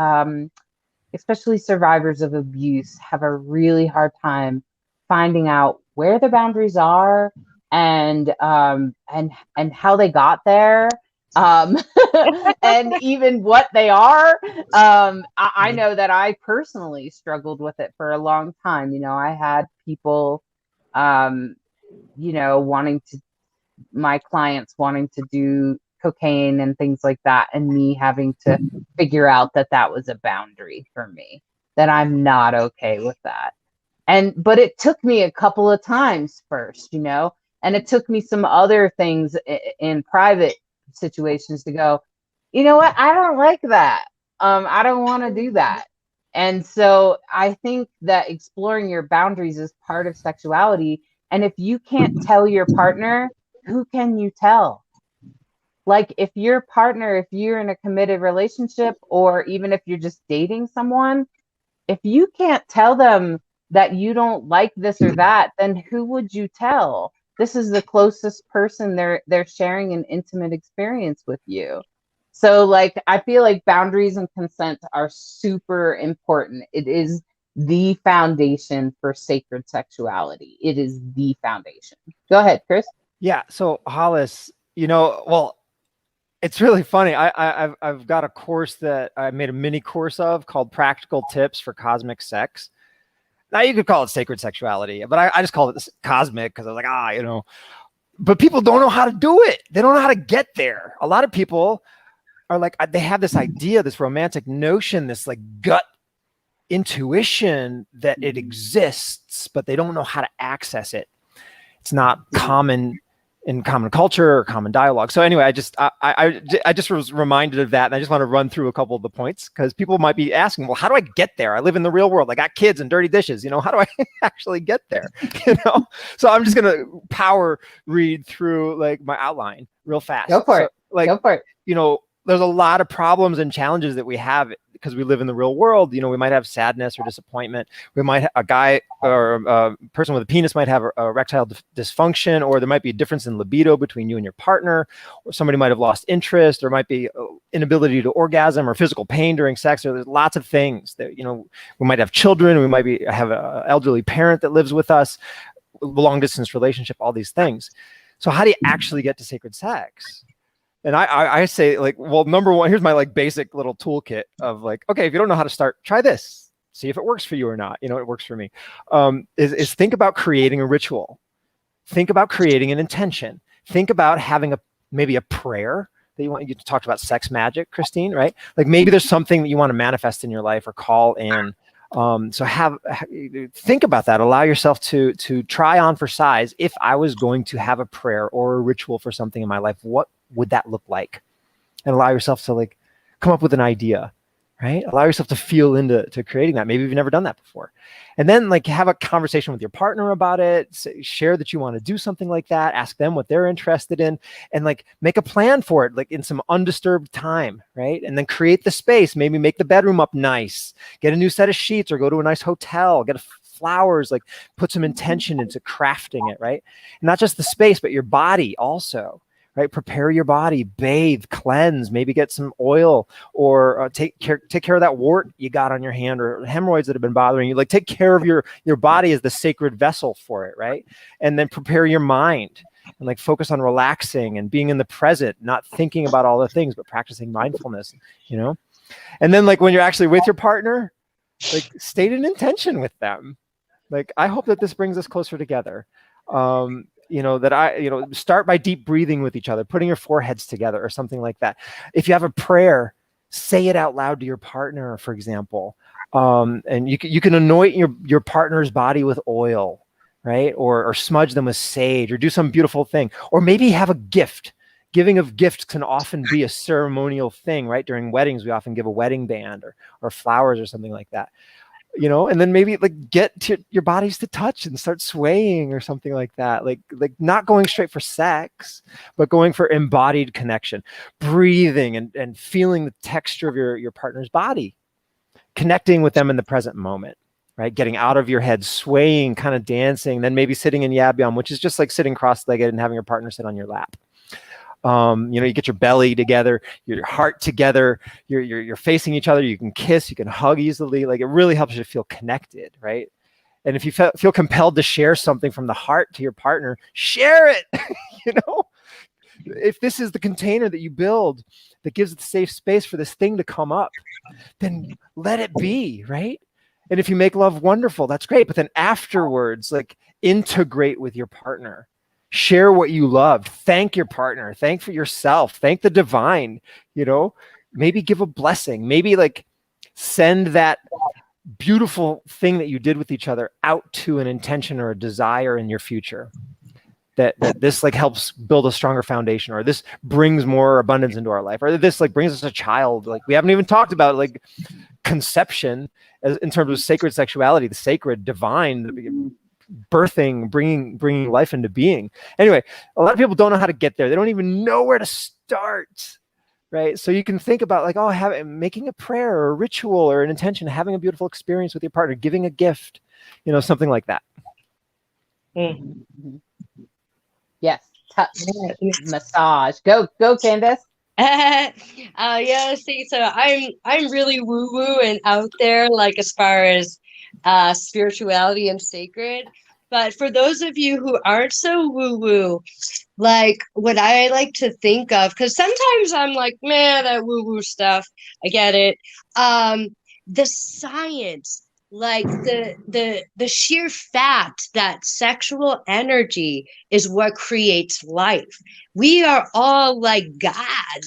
survivors of abuse have a really hard time finding out where the boundaries are and how they got there, um, and even what they are. I know that I personally struggled with it for a long time. I had people, wanting to, my clients wanting to do cocaine and things like that, and me having to figure out that that was a boundary for me, that I'm not okay with that. But it took me a couple of times first, and it took me some other things in private situations to go, you know what, I don't like that. I don't want to do that. And so I think that exploring your boundaries is part of sexuality. And if you can't tell your partner, who can you tell? Like if your partner, if you're in a committed relationship, or even if you're just dating someone, if you can't tell them that you don't like this or that, then who would you tell? This is the closest person they're sharing an intimate experience with you. So like, I feel like boundaries and consent are super important. It is the foundation for sacred sexuality. It is the foundation. Go ahead, Kris. Yeah. So Hollis, well, it's really funny. I've got a course that I made a mini course of called Practical Tips for Cosmic Sex. Now you could call it Sacred Sexuality, but I just called it cosmic because I was like, but people don't know how to do it. They don't know how to get there. A lot of people are like, they have this idea, this romantic notion, this like gut intuition that it exists, but they don't know how to access it. It's not common in common culture or common dialogue. So anyway, I just was reminded of that. And I just want to run through a couple of the points because people might be asking, well, how do I get there? I live in the real world. I got kids and dirty dishes. How do I actually get there? So I'm just going to power read through like my outline real fast. Go for it. Go for it. There's a lot of problems and challenges that we have because we live in the real world. We might have sadness or disappointment. We might a guy or a person with a penis might have a erectile dysfunction, or there might be a difference in libido between you and your partner, or somebody might have lost interest. There might be inability to orgasm or physical pain during sex. Or there's lots of things that, we might have children. We might have an elderly parent that lives with us, long distance relationship, all these things. So how do you actually get to sacred sex? And I say like, well, number one, here's my like basic little toolkit of like, okay, if you don't know how to start, try this, see if it works for you or not. It works for me. Is think about creating a ritual. Think about creating an intention. Think about having maybe a prayer that you want. You talked about sex magic, Christine, right? Like maybe there's something that you want to manifest in your life or call in. So think about that. Allow yourself to try on for size. If I was going to have a prayer or a ritual for something in my life, what would that look like? And allow yourself to like come up with an idea, right? Allow yourself to feel into creating that. Maybe you've never done that before. And then like have a conversation with your partner about it. Share that you want to do something like that. Ask them what they're interested in and like make a plan for it, like in some undisturbed time, right? And then create the space. Maybe make the bedroom up nice. Get a new set of sheets or go to a nice hotel. Get flowers, like put some intention into crafting it, right? And not just the space, but your body also. Right? Prepare your body, bathe, cleanse, maybe get some oil or take care of that wart you got on your hand or hemorrhoids that have been bothering you. Like take care of your body as the sacred vessel for it, right? And then prepare your mind and like focus on relaxing and being in the present, not thinking about all the things, but practicing mindfulness, And then like when you're actually with your partner, like state an intention with them. Like, I hope that this brings us closer together. Start by deep breathing with each other, putting your foreheads together or something like that. If you have a prayer, say it out loud to your partner, for example. And you can anoint your partner's body with oil, right? Or smudge them with sage or do some beautiful thing. Or maybe have a gift. Giving of gifts can often be a ceremonial thing, right? During weddings, we often give a wedding band or flowers or something like that. and then maybe like get to your bodies to touch and start swaying or something like that. Like not going straight for sex, but going for embodied connection, breathing and feeling the texture of your partner's body, connecting with them in the present moment, right? Getting out of your head, swaying, kind of dancing, then maybe sitting in Yabyum, which is just like sitting cross-legged and having your partner sit on your lap. You get your belly together, your heart together, you're facing each other, you can kiss, you can hug easily. Like it really helps you to feel connected, right? And if you feel compelled to share something from the heart to your partner, share it. If this is the container that you build that gives the safe space for this thing to come up, then let it be, right? And if you make love wonderful, that's great. But then afterwards, like integrate with your partner. Share what you loved. Thank your partner. Thank for yourself. Thank the divine, maybe give a blessing. Maybe like send that beautiful thing that you did with each other out to an intention or a desire in your future. That this like helps build a stronger foundation, or this brings more abundance into our life, or this like brings us a child. Like we haven't even talked about like conception in terms of sacred sexuality, the sacred divine, birthing, bringing life into being. Anyway, a lot of people don't know how to get there. They don't even know where to start, right? So you can think about like, making a prayer or a ritual or an intention, having a beautiful experience with your partner, giving a gift, something like that. Mm-hmm. Yes, touch, massage. Go, Candace. So I'm really woo woo and out there, like as far as spirituality and sacred. But for those of you who aren't so woo woo, like what I like to think of, because sometimes I'm like, man, that woo woo stuff, I get it. The science, like the sheer fact that sexual energy is what creates life. We are all like God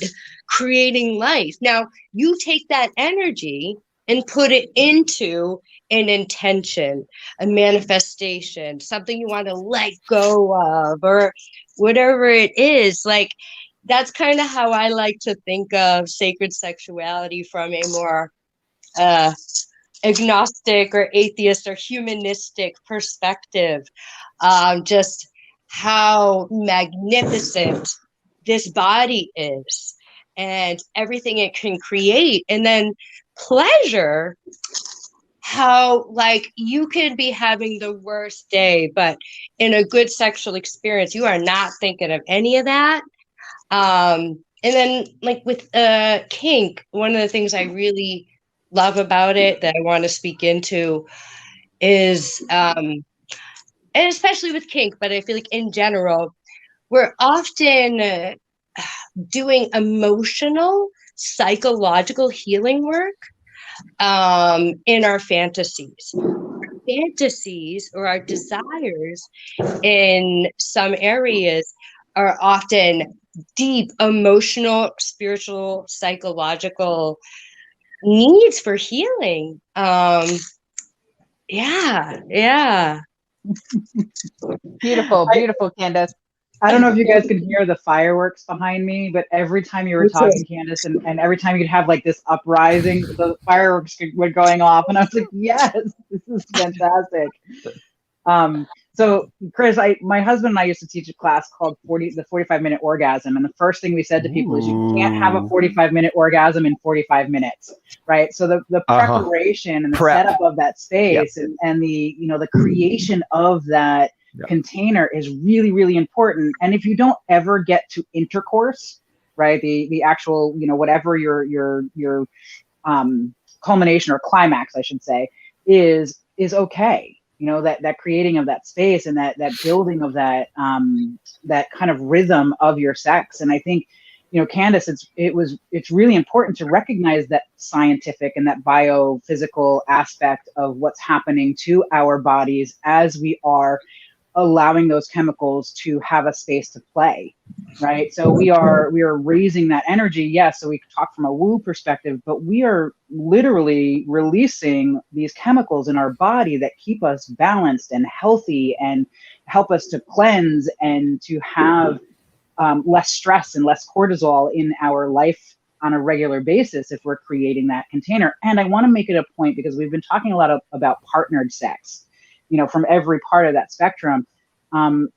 creating life. Now you take that energy and put it into an intention, a manifestation, something you want to let go of, or whatever it is. Like that's kind of how I like to think of sacred sexuality from a more agnostic or atheist or humanistic perspective. Just how magnificent this body is and everything it can create. And then pleasure, how like you could be having the worst day, but in a good sexual experience, you are not thinking of any of that. And then like with kink, one of the things I really love about it that I want to speak into is, and especially with kink, but I feel like in general, we're often doing emotional, psychological healing work in our fantasies. Our fantasies or our desires in some areas are often deep emotional, spiritual, psychological needs for healing. Beautiful, Candace. I don't know if you guys can hear the fireworks behind me, but every time you were talking, Candace, and every time you'd have like this uprising, the fireworks were going off, and I was like, yes, this is fantastic. So Kris, my husband and I used to teach a class called the 45-minute orgasm. And the first thing we said to people is you can't have a 45-minute orgasm in 45 minutes, right? So the preparation and the setup of that space and the, the creation of that container is really, really important. And if you don't ever get to intercourse, right, the actual, whatever your culmination or climax, I should say, is okay. That creating of that space and that building of that that kind of rhythm of your sex. And I think, Candace, it's really important to recognize that scientific and that biophysical aspect of what's happening to our bodies as we are allowing those chemicals to have a space to play, right? So we are raising that energy. Yes. So we talk from a woo perspective, but we are literally releasing these chemicals in our body that keep us balanced and healthy and help us to cleanse and to have less stress and less cortisol in our life on a regular basis if we're creating that container. And I want to make it a point, because we've been talking a lot about partnered sex, from every part of that spectrum. I'm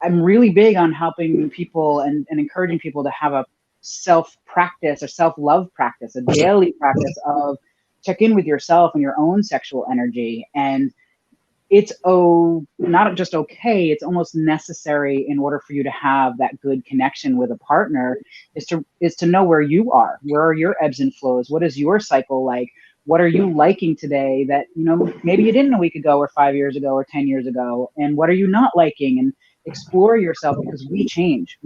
really big on helping people and encouraging people to have a self-practice or self-love practice, a daily practice of check in with yourself and your own sexual energy. And it's not just okay, it's almost necessary in order for you to have that good connection with a partner, is to know where you are. Where are your ebbs and flows? What is your cycle like? What are you liking today that, maybe you didn't a week ago or 5 years ago or 10 years ago? And what are you not liking? And explore yourself, because we change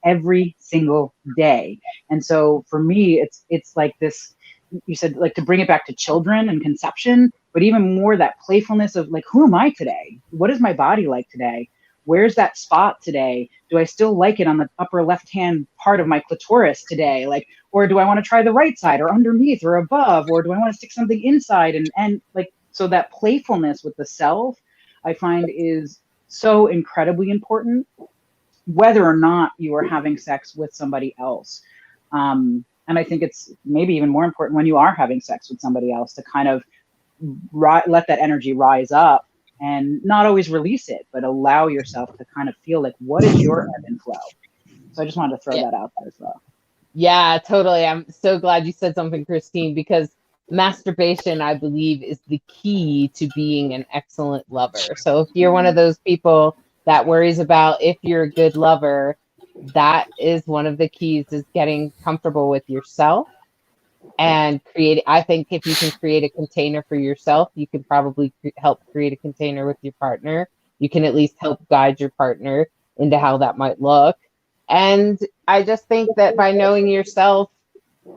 every single day. And so for me, it's like this, you said, like, to bring it back to children and conception, but even more that playfulness of, like, who am I today? What is my body like today? Where's that spot today? Do I still like it on the upper left-hand part of my clitoris today? Like, or do I want to try the right side or underneath or above? Or do I want to stick something inside? And like, so that playfulness with the self, I find, is so incredibly important, whether or not you are having sex with somebody else. And I think it's maybe even more important when you are having sex with somebody else to kind of let that energy rise up and not always release it, but allow yourself to kind of feel like, what is your ebb and flow? So I just wanted to throw that out there as well. Yeah, totally. I'm so glad you said something, Christine, because masturbation, I believe, is the key to being an excellent lover. So if you're one of those people that worries about if you're a good lover, that is one of the keys, is getting comfortable with yourself and I think if you can create a container for yourself, you can probably help create a container with your partner. You can at least help guide your partner into how that might look. And I just think that by knowing yourself,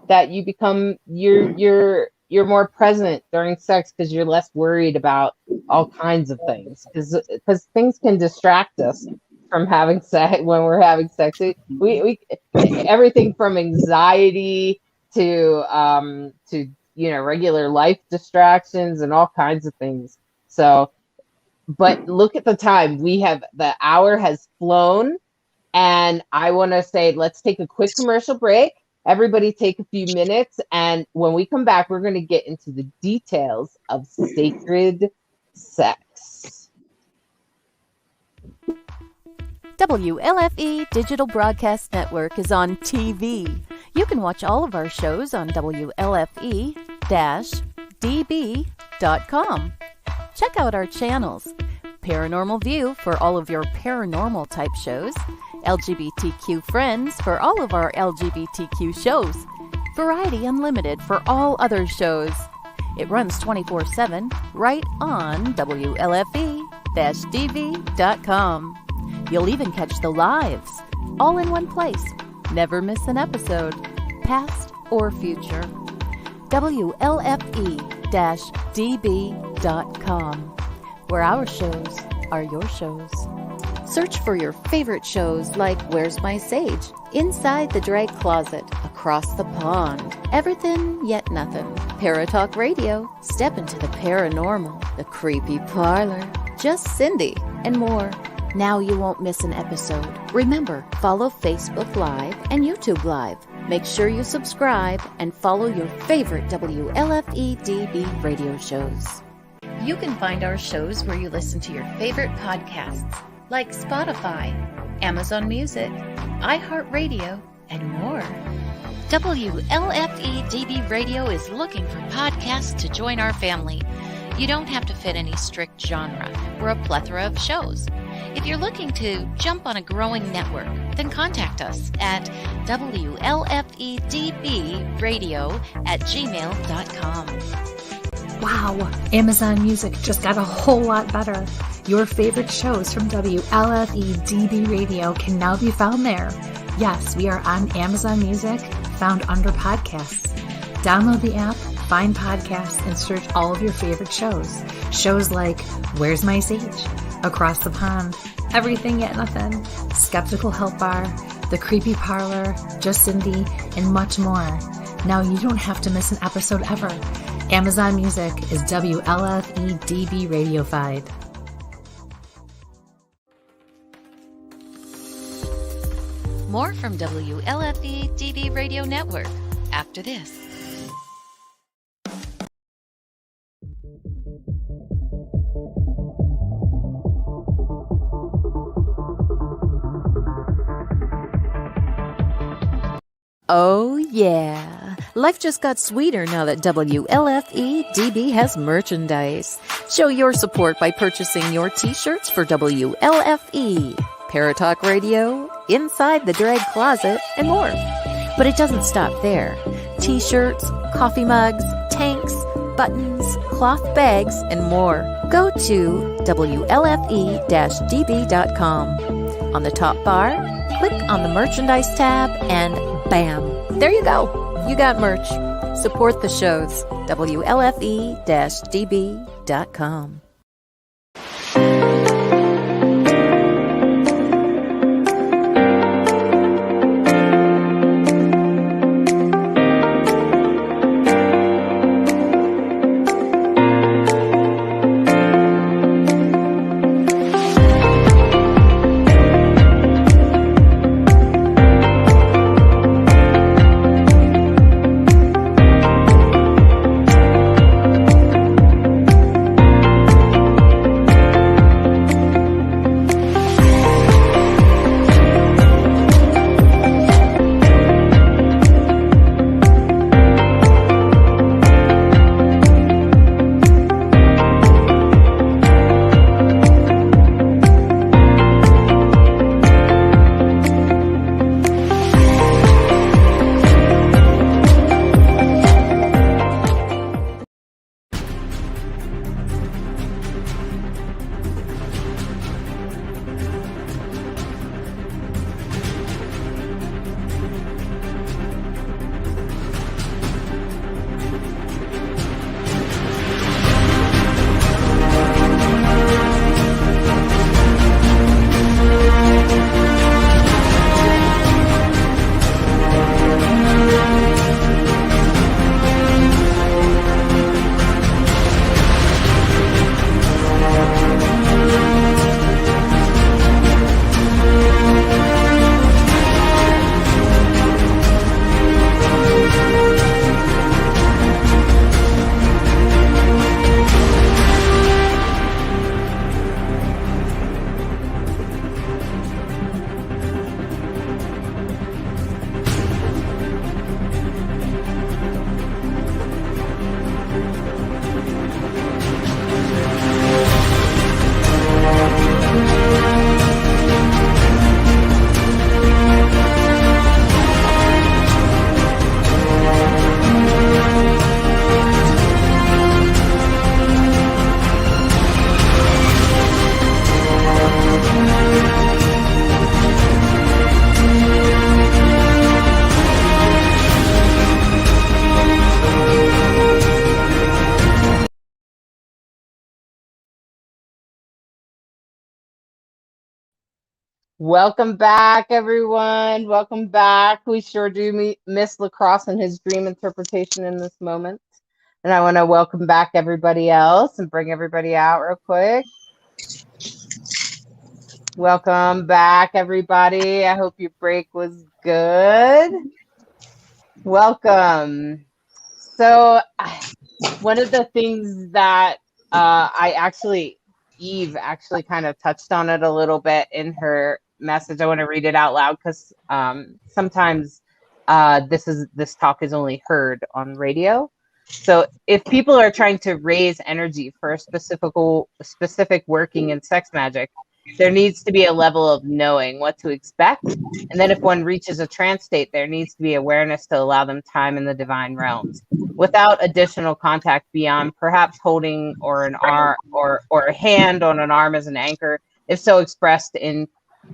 that you become, you're more present during sex, because you're less worried about all kinds of things, because things can distract us from having sex. When we're having sex, we everything from anxiety to regular life distractions and all kinds of things. So, but look at the time. The hour has flown, and I want to say, let's take a quick commercial break. Everybody take a few minutes, and when we come back, we're going to get into the details of sacred sex. WLFE Digital Broadcast Network is on TV. You can watch all of our shows on WLFE-DB.com. Check out our channels: Paranormal View for all of your paranormal type shows, LGBTQ Friends for all of our LGBTQ shows, Variety Unlimited for all other shows. It runs 24/7 right on WLFE-DB.com. You'll even catch the lives, all in one place. Never miss an episode, past or future. WLFE-DB.com, where our shows are your shows. Search for your favorite shows like Where's My Sage, Inside the Drag Closet, Across the Pond, Everything Yet Nothing, Paratalk Radio, Step into the Paranormal, The Creepy Parlor, Just Cindy, and more. Now you won't miss an episode. Remember, follow Facebook Live and YouTube Live. Make sure you subscribe and follow your favorite WLFE-DB radio shows. You can find our shows where you listen to your favorite podcasts, like Spotify, Amazon Music, iHeartRadio, and more. WLFE-DB Radio is looking for podcasts to join our family. You don't have to fit any strict genre. We're a plethora of shows. If you're looking to jump on a growing network, then contact us at WLFEDBradio@gmail.com. Wow, Amazon Music just got a whole lot better. Your favorite shows from WLFE-DB Radio can now be found there. Yes, we are on Amazon Music, found under podcasts. Download the app, find podcasts, and search all of your favorite shows. Shows like Where's My Sage, Across the Pond, Everything Yet Nothing, Skeptical Help Bar, The Creepy Parlor, Just Cindy, and much more. Now you don't have to miss an episode ever. Amazon Music is WLFE-DB Radiofied. More from WLFE-DB Radio Network. after this. Oh, yeah. Life just got sweeter now that WLFE-DB has merchandise. Show your support by purchasing your t-shirts for WLFE, Paratalk Radio, Inside the Drag Closet, and more. But it doesn't stop there. T-shirts, coffee mugs, tanks, buttons, cloth bags, and more. Go to WLFE-DB.com. On the top bar, click on the merchandise tab and bam, there you go. You got merch. Support the shows. WLFE-DB.com. Welcome back, everyone. Welcome back. We sure do miss LeKross and his dream interpretation in this moment. And I want to welcome back everybody else and bring everybody out real quick. Welcome back, everybody. I hope your break was good. Welcome. So one of the things that Eve actually kind of touched on it a little bit in her message. I want to read it out loud because sometimes this talk is only heard on radio. So if people are trying to raise energy for a specific working in sex magic, there needs to be a level of knowing what to expect. And then if one reaches a trance state, there needs to be awareness to allow them time in the divine realms without additional contact beyond perhaps holding or an arm or a hand on an arm as an anchor, if so expressed in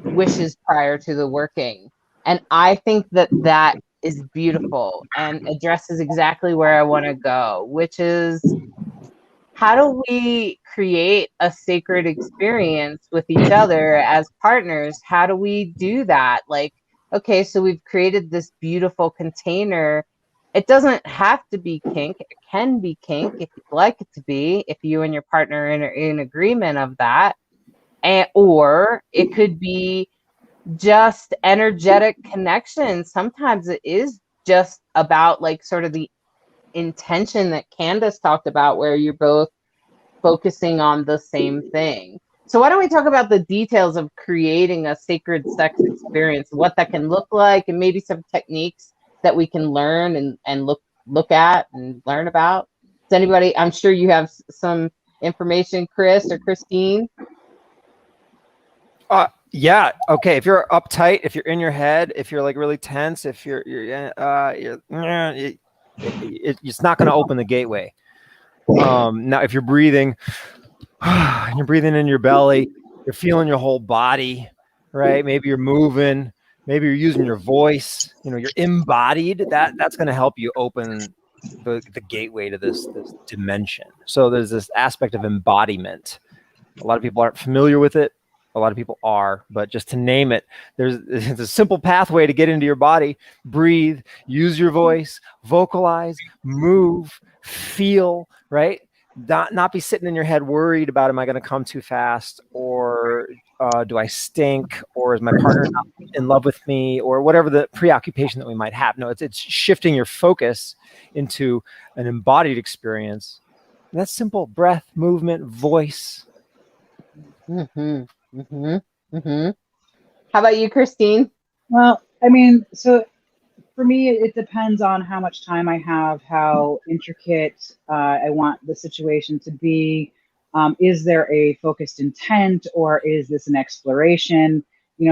wishes prior to the working. And I think that is beautiful and addresses exactly where I want to go, which is, how do we create a sacred experience with each other as partners? How do we do that? Like, okay, so we've created this beautiful container. It doesn't have to be kink. It can be kink if you'd like it to be, if you and your partner are in agreement of that. Or it could be just energetic connection. Sometimes it is just about like sort of the intention that Candace talked about, where you're both focusing on the same thing. So why don't we talk about the details of creating a sacred sex experience, what that can look like, and maybe some techniques that we can learn and look at and learn about. Does anybody, I'm sure you have some information, Kris or Christine? Yeah. Okay. If you're uptight, if you're in your head, if you're like really tense, if it's not going to open the gateway. Now, if you're breathing, and you're breathing in your belly, you're feeling your whole body, right? Maybe you're moving, maybe you're using your voice, you're embodied. That's going to help you open the gateway to this dimension. So there's this aspect of embodiment. A lot of people aren't familiar with it. A lot of people are, but just to name it, it's a simple pathway to get into your body. Breathe, use your voice, vocalize, move, feel, right? Not be sitting in your head worried about, am I going to come too fast, or do I stink, or is my partner not in love with me, or whatever the preoccupation that we might have. No, it's shifting your focus into an embodied experience. And that's simple: breath, movement, voice. Mm-hmm. Mm-hmm. Mm-hmm. How about you, Christine? Well, I mean, so for me, it depends on how much time I have, how intricate I want the situation to be. Is there a focused intent, or is this an exploration?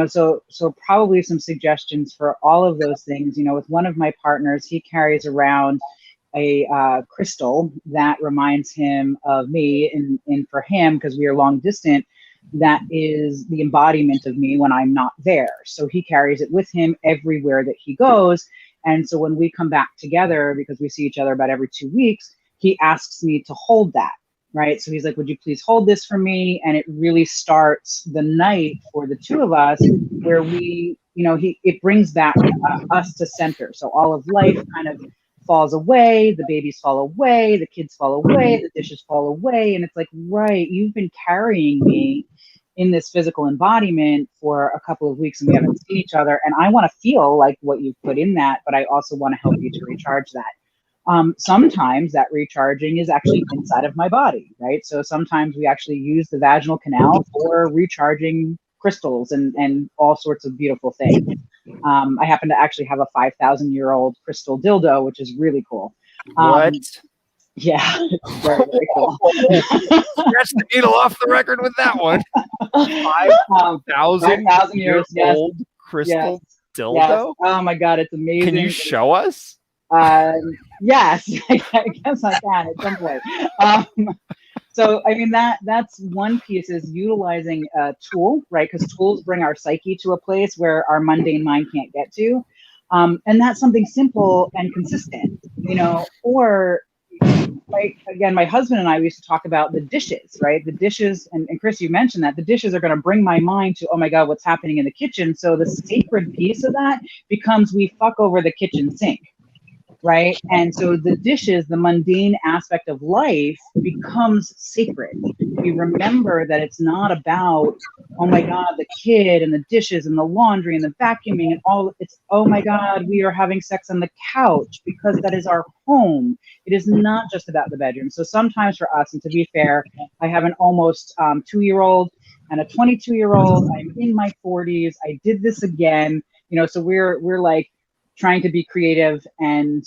So probably some suggestions for all of those things. With one of my partners, he carries around a crystal that reminds him of me, and for him, because we are long distant, that is the embodiment of me when I'm not there. So he carries it with him everywhere that he goes. And so when we come back together, because we see each other about every 2 weeks, he asks me to hold that, right? So he's like, would you please hold this for me? And it really starts the night for the two of us, where we, it brings back us to center. So all of life kind of falls away, the babies fall away, the kids fall away, the dishes fall away. And it's like, right, you've been carrying me in this physical embodiment for a couple of weeks and we haven't seen each other. And I want to feel like what you've put in that, but I also want to help you to recharge that. Sometimes that recharging is actually inside of my body, right? So sometimes we actually use the vaginal canal for recharging crystals and all sorts of beautiful things. I happen to actually have a 5,000-year-old crystal dildo, which is really cool. What? Yeah, it's very, very cool. Scratch the needle off the record with that one. 5,000 years old crystal dildo? Yes. Oh my God, it's amazing. Can you show us? Yes, I guess I can at some point. So, I mean, that's one piece, is utilizing a tool, right? Because tools bring our psyche to a place where our mundane mind can't get to. And that's something simple and consistent, or again, my husband and I, we used to talk about the dishes, right? The dishes, and Kris, you mentioned that the dishes are going to bring my mind to, oh my God, what's happening in the kitchen? So the sacred piece of that becomes, we fuck over the kitchen sink, right? And so the dishes, the mundane aspect of life, becomes sacred. We remember that it's not about, oh my God, the kid and the dishes and the laundry and the vacuuming and all. It's, oh my God, we are having sex on the couch, because that is our home. It is not just about the bedroom. So sometimes for us, and to be fair, I have an almost 2-year-old and a 22-year-old. I'm in my 40s. I did this again, so we're like trying to be creative and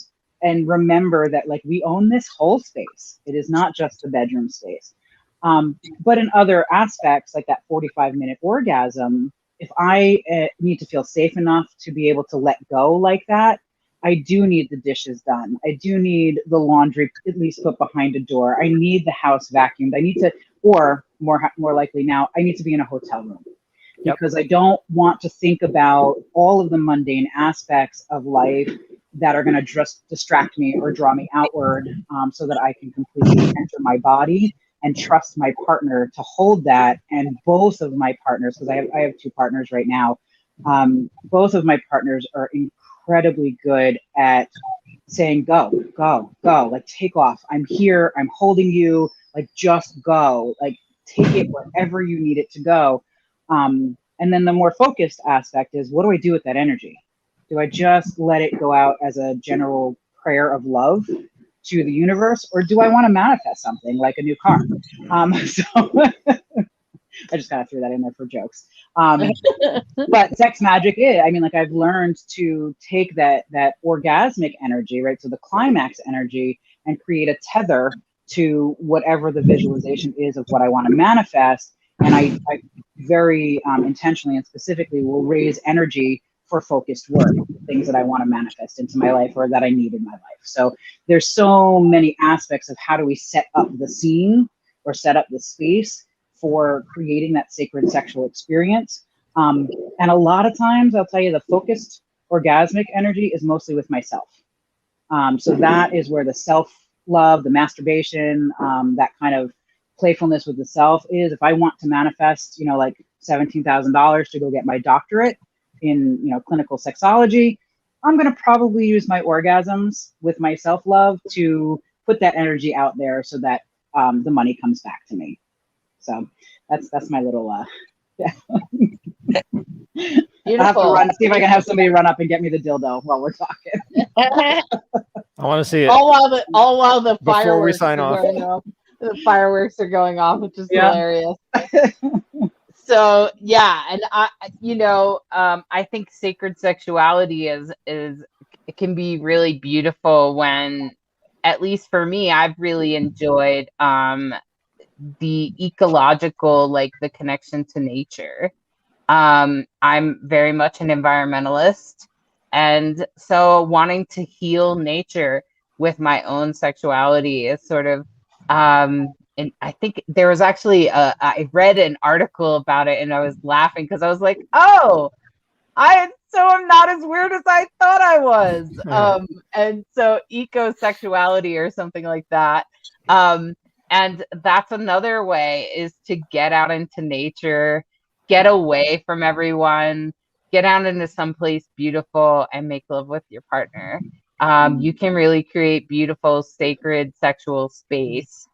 remember that, like, we own this whole space. It is not just the bedroom space. But in other aspects, like that 45-minute orgasm, if I need to feel safe enough to be able to let go like that, I do need the dishes done. I do need the laundry at least put behind a door. I need the house vacuumed. I need to, or more likely now, I need to be in a hotel room. Yep. Because I don't want to think about all of the mundane aspects of life that are going to just distract me or draw me outward, so that I can completely enter my body and trust my partner to hold that. And both of my partners, because I have 2 partners right now, both of my partners are incredibly good at saying, go, like, take off. I'm here. I'm holding you. Like, just go. Like, take it wherever you need it to go. And then the more focused aspect is, what do I do with that energy? Do I just let it go out as a general prayer of love to the universe, or do I want to manifest something like a new car? So I just kind of threw that in there for jokes. But sex magic is, I mean, like I've learned to take that orgasmic energy, right? So the climax energy, and create a tether to whatever the visualization is of what I want to manifest. And I very intentionally and specifically will raise energy for focused work, things that I want to manifest into my life or that I need in my life. So there's so many aspects of how do we set up the scene or set up the space for creating that sacred sexual experience. And a lot of times, I'll tell you, the focused orgasmic energy is mostly with myself. So that is where the self-love, the masturbation, that kind of playfulness with the self is. If I want to manifest, like $17,000 to go get my doctorate in, clinical sexology, I'm going to probably use my orgasms with my self-love to put that energy out there so that the money comes back to me. So that's my little yeah. I'll have to see if I can have somebody run up and get me the dildo while we're talking. I want to see it. All while the before fireworks we sign off. The fireworks are going off, which is hilarious. So yeah, and I think sacred sexuality is it can be really beautiful when, at least for me, I've really enjoyed the ecological, like the connection to nature. I'm very much an environmentalist, and so wanting to heal nature with my own sexuality is sort of and I think there was actually I read an article about it and I was laughing because I was like, oh, I'm not as weird as I thought I was. And so ecosexuality or something like that. And that's another way, is to get out into nature, get away from everyone, get out into someplace beautiful and make love with your partner. You can really create beautiful, sacred sexual space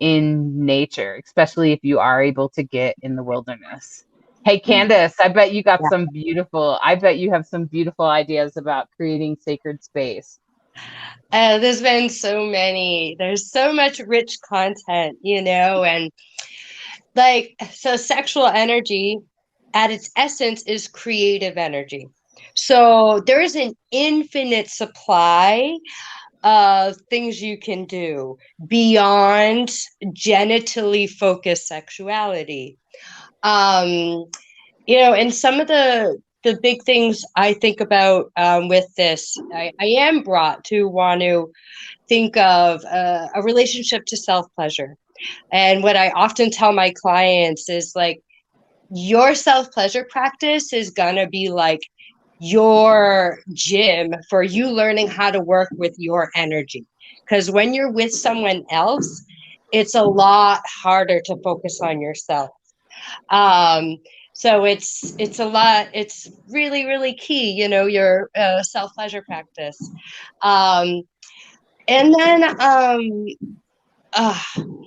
in nature, especially if you are able to get in the wilderness. Hey, Candace, I bet you have some beautiful ideas about creating sacred space. There's been there's so much rich content, and so sexual energy at its essence is creative energy. So there is an infinite supply of things you can do beyond genitally focused sexuality. And some of the big things I think about with this, I am brought to want to think of a relationship to self-pleasure. And what I often tell my clients is your self-pleasure practice is going to be like your gym for you learning how to work with your energy. Because when you're with someone else, it's a lot harder to focus on yourself. So it's really, really key, your self-pleasure practice. And then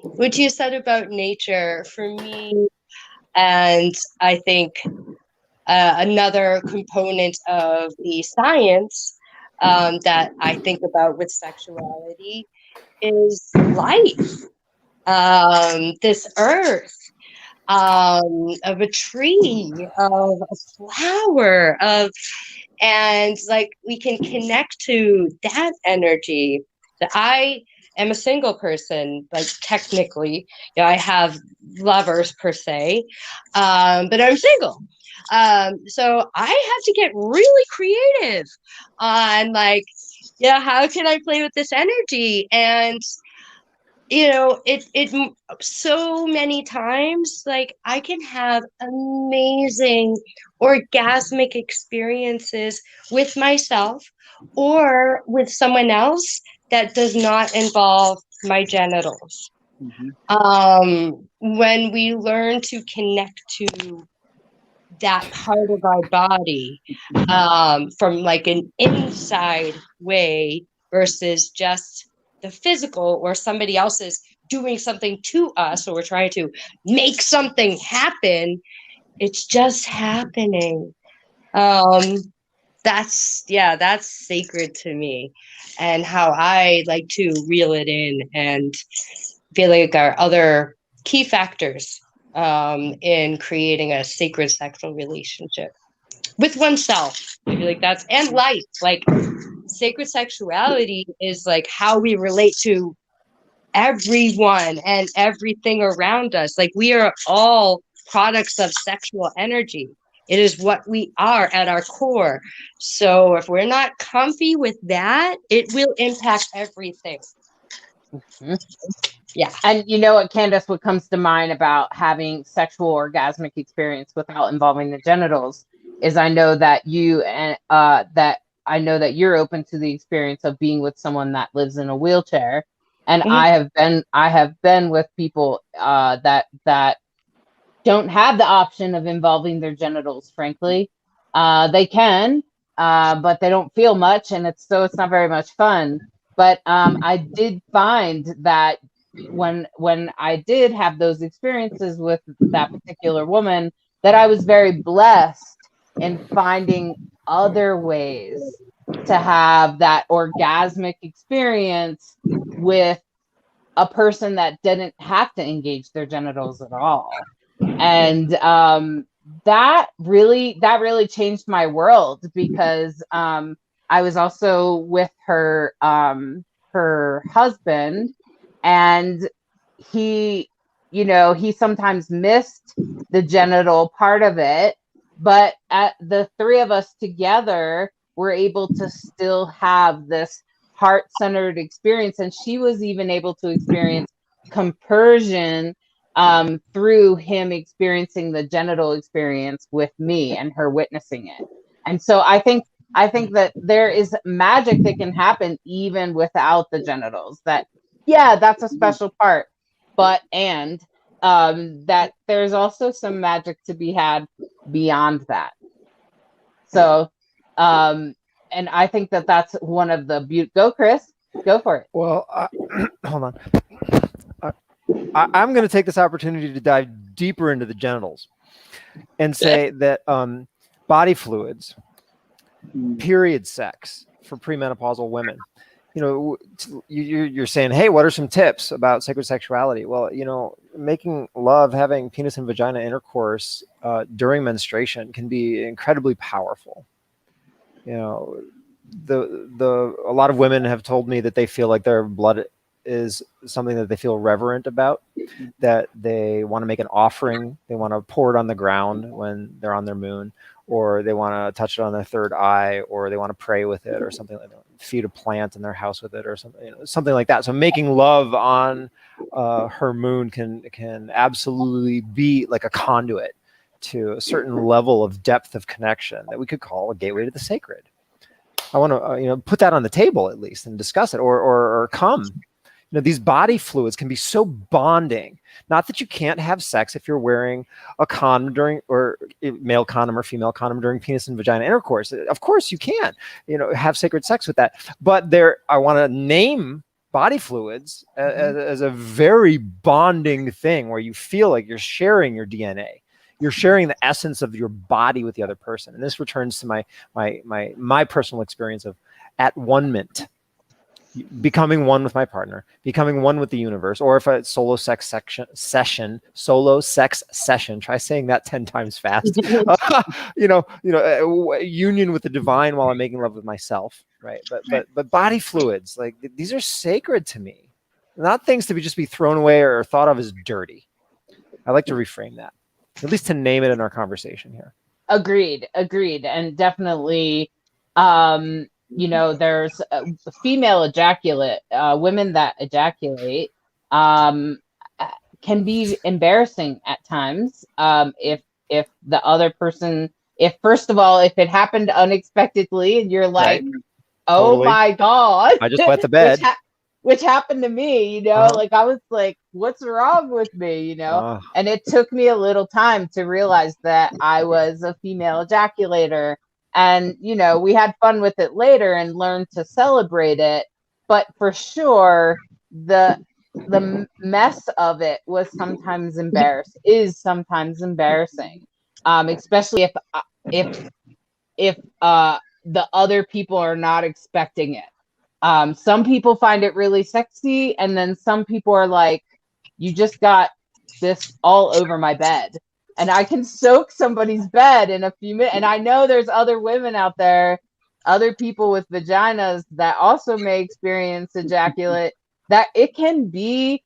what you said about nature for me, and I think another component of the science that I think about with sexuality is life. This earth, of a tree, of a flower, and we can connect to that energy. That I am a single person, technically, I have lovers per se, but I'm single. So I have to get really creative on how can I play with this energy? And it so many times, I can have amazing orgasmic experiences with myself or with someone else that does not involve my genitals. Mm-hmm. When we learn to connect to that part of our body from an inside way versus just the physical, or somebody else is doing something to us, or we're trying to make something happen, it's just happening. that's sacred to me, and how I like to reel it in, and feel like are other key factors in creating a sacred sexual relationship with oneself. I feel like that's, and life, like sacred sexuality is like how we relate to everyone and everything around us. Like we are all products of sexual energy. It is what we are at our core. So if we're not comfy with that, it will impact everything. Mm-hmm. Yeah. And you know what, Candace, what comes to mind about having sexual orgasmic experience without involving the genitals is I know that you and that I know that you're open to the experience of being with someone that lives in a wheelchair. And Mm-hmm. I have been with people that don't have the option of involving their genitals, frankly. They can, but they don't feel much, and it's not very much fun. But I did find that when I did have those experiences with that particular woman, that I was very blessed in finding other ways to have that orgasmic experience with a person that didn't have to engage their genitals at all. And that really changed my world, because I was also with her husband, and he sometimes missed the genital part of it, but the three of us together were able to still have this heart-centered experience, and she was even able to experience compersion through him experiencing the genital experience with me and her witnessing it. And so I think that there is magic that can happen even without the genitals. That's a special part, but that there's also some magic to be had beyond that. So, and I think that that's one of the go, Kris, go for it. Well, hold on. I'm going to take this opportunity to dive deeper into the genitals and say that body fluids, period sex for premenopausal women, you're saying, hey, what are some tips about sacred sexuality? Well, making love, having penis and vagina intercourse during menstruation can be incredibly powerful. A lot of women have told me that they feel like their blood is something that they feel reverent about, that they want to make an offering. They want to pour it on the ground when they're on their moon, or they want to touch it on their third eye, or they want to pray with it, or something like that, feed a plant in their house with it, or something like that. So making love on her moon can absolutely be like a conduit to a certain level of depth of connection that we could call a gateway to the sacred. I want to put that on the table at least and discuss it, or come. These body fluids can be so bonding. Not that you can't have sex if you're wearing a condom during, or male condom or female condom during penis and vagina intercourse. Of course you can, have sacred sex with that. But I want to name body fluids as a very bonding thing where you feel like you're sharing your DNA. You're sharing the essence of your body with the other person. And this returns to my personal experience of at one-ment. Becoming one with my partner, becoming one with the universe, or if a solo sex session, try saying that 10 times fast, union with the divine while I'm making love with myself. Right. But body fluids, like these are sacred to me, not things to just be thrown away or thought of as dirty. I like to reframe that, at least to name it in our conversation here. Agreed. And definitely, there's female ejaculate, women that ejaculate can be embarrassing at times. If the other person, first of all, if it happened unexpectedly and you're like, right. Oh totally. My God, I just wet the bed. Which happened to me, like I was like, what's wrong with me, and it took me a little time to realize that I was a female ejaculator. And, we had fun with it later and learned to celebrate it. But for sure, the mess of it was sometimes embarrassing, especially if the other people are not expecting it. Some people find it really sexy, and then some people are like, you just got this all over my bed. And I can soak somebody's bed in a few minutes. And I know there's other women out there, other people with vaginas that also may experience ejaculate, that it can be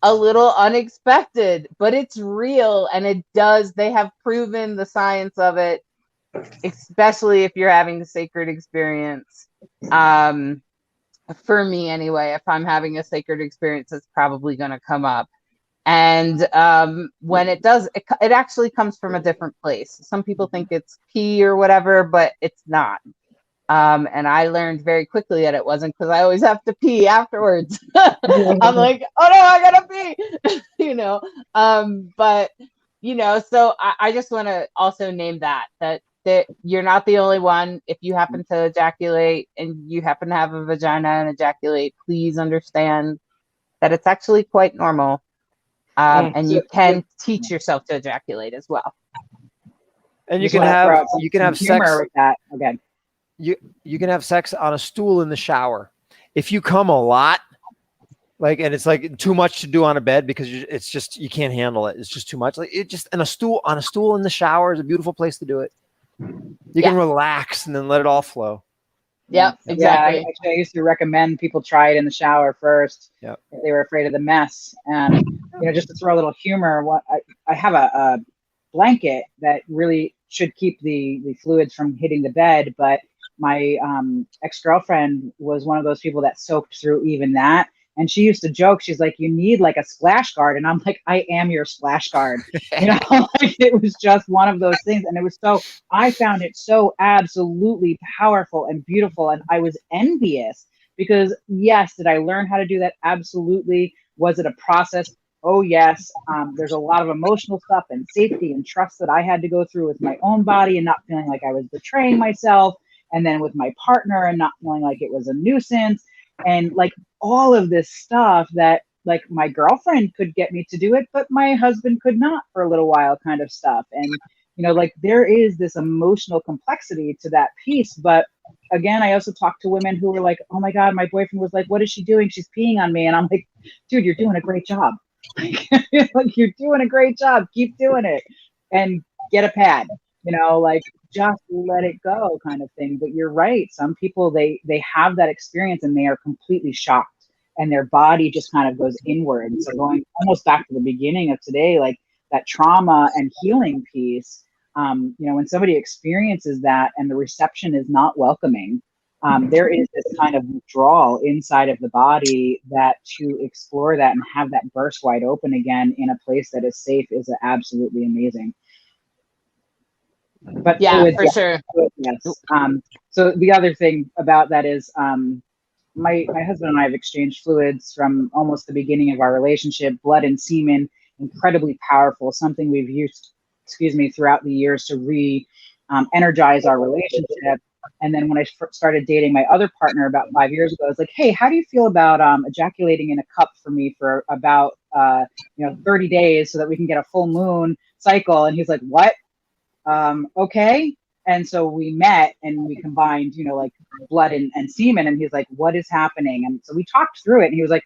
a little unexpected, but it's real. And it does, they have proven the science of it, especially if you're having a sacred experience. For me anyway, if I'm having a sacred experience, it's probably going to come up. And when it does, it actually comes from a different place. Some people think it's pee or whatever, but it's not. And I learned very quickly that it wasn't, because I always have to pee afterwards. I'm like, oh no, I gotta pee, you know. But you know, so I just want to also name that you're not the only one. If you happen to ejaculate and you happen to have a vagina and ejaculate, please understand that it's actually quite normal. And you can teach yourself to ejaculate as well. And you can have sex with that. Okay. You can have sex on a stool in the shower. If you come a lot, like, and it's like too much to do on a bed because it's just, you can't handle it. It's just too much. Like, it just, on a stool in the shower is a beautiful place to do it. You can relax and then let it all flow. Yeah, exactly. Yeah, I used to recommend people try it in the shower first. Yep. If they were afraid of the mess. And you know, just to throw a little humor, I have a blanket that really should keep the fluids from hitting the bed, but my ex-girlfriend was one of those people that soaked through even that. And she used to joke, she's like, you need like a splash guard. And I'm like, I am your splash guard. You know, like, it was just one of those things. And it was I found it so absolutely powerful and beautiful. And I was envious because, yes, did I learn how to do that? Absolutely. Was it a process? Oh, yes. There's a lot of emotional stuff and safety and trust that I had to go through with my own body and not feeling like I was betraying myself. And then with my partner and not feeling like it was a nuisance. And like all of this stuff that like my girlfriend could get me to do it, but my husband could not for a little while kind of stuff. And, you know, like there is this emotional complexity to that piece. But again, I also talked to women who were like, oh my God, my boyfriend was like, what is she doing? She's peeing on me. And I'm like, dude, you're doing a great job. Like, you're doing a great job. Keep doing it and get a pad, you know, like just let it go kind of thing. But you're right. Some people, they have that experience and they are completely shocked and their body just kind of goes inward. And so going almost back to the beginning of today, like that trauma and healing piece, you know, when somebody experiences that and the reception is not welcoming, there is this kind of withdrawal inside of the body that to explore that and have that burst wide open again in a place that is safe is absolutely amazing. But yeah, for sure. Yes. So the other thing about that is my husband and I have exchanged fluids from almost the beginning of our relationship. Blood and semen, incredibly powerful, something we've used, throughout the years to energize our relationship. And then when I started dating my other partner about 5 years ago, I was like, hey, how do you feel about ejaculating in a cup for me for about 30 days so that we can get a full moon cycle? And he's like, what? Okay. And so we met and we combined, you know, like blood and semen. And he's like, what is happening? And so we talked through it and he was like,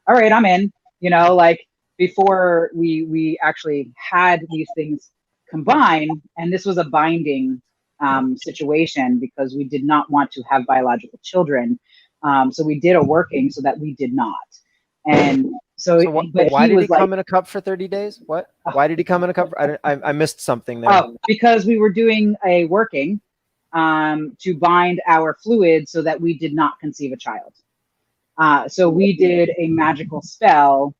all right, I'm in, you know, like before we actually had these things combined. And this was a binding situation because we did not want to have biological children. So we did a working so that we did not. And so why did he come in a cup for 30 days? What? Why did he come in a cup? I missed something there. Oh, because we were doing a working to bind our fluids so that we did not conceive a child. So we did a magical spell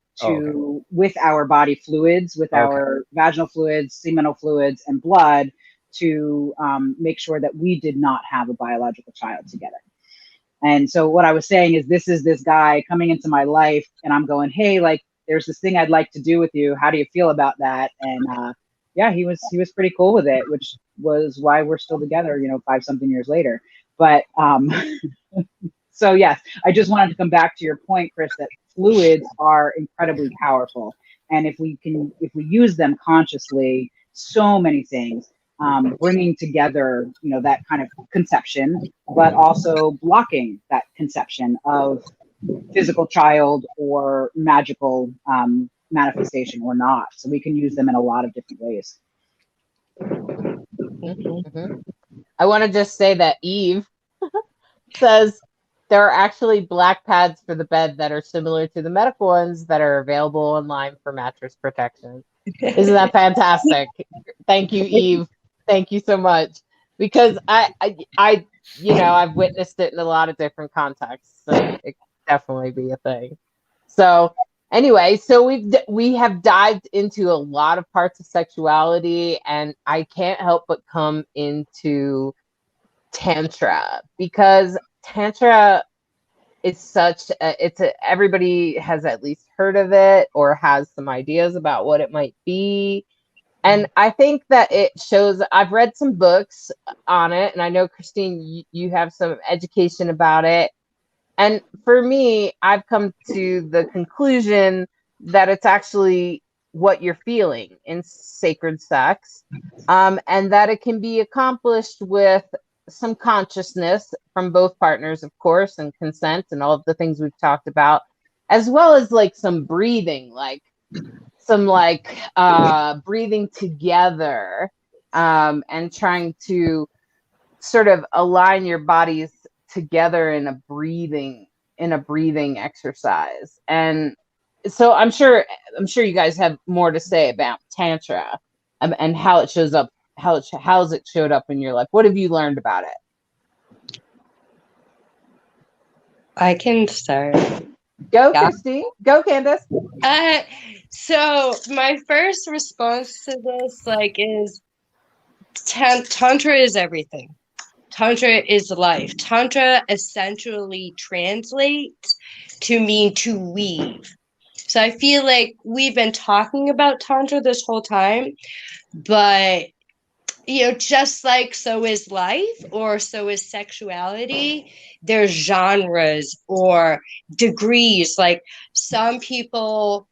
with our body fluids, with our vaginal fluids, seminal fluids, and blood to make sure that we did not have a biological child together. And so what I was saying is this is this guy coming into my life and I'm going, hey, like there's this thing I'd like to do with you. How do you feel about that? And yeah, he was pretty cool with it, which was why we're still together, 5-something years later. But so yes, I just wanted to come back to your point, Kris, that fluids are incredibly powerful. And if we use them consciously, so many things. bringing together, that kind of conception, but also blocking that conception of physical child or magical manifestation or not. So we can use them in a lot of different ways. I want to just say that Eve says there are actually black pads for the bed that are similar to the medical ones that are available online for mattress protection. Isn't that fantastic? Thank you, Eve. Thank you so much. Because I've witnessed it in a lot of different contexts, and it can definitely be a thing. So anyway, so we have dived into a lot of parts of sexuality, and I can't help but come into Tantra, because Tantra is everybody has at least heard of it or has some ideas about what it might be. And I think that it shows, I've read some books on it, and I know, Christine, you have some education about it. And for me, I've come to the conclusion that it's actually what you're feeling in sacred sex, and that it can be accomplished with some consciousness from both partners, of course, and consent and all of the things we've talked about, as well as like some breathing, breathing together, and trying to sort of align your bodies together in a breathing exercise. And so I'm sure you guys have more to say about Tantra, and how it shows up, how's it showed up in your life. What have you learned about it? I can start. Go, yeah. Christine. Go, Candace. So my first response to this, is Tantra is everything. Tantra is life. Tantra essentially translates to mean to weave. So I feel like we've been talking about Tantra this whole time, but just like so is life, or so is sexuality, there's genres or degrees. Like some people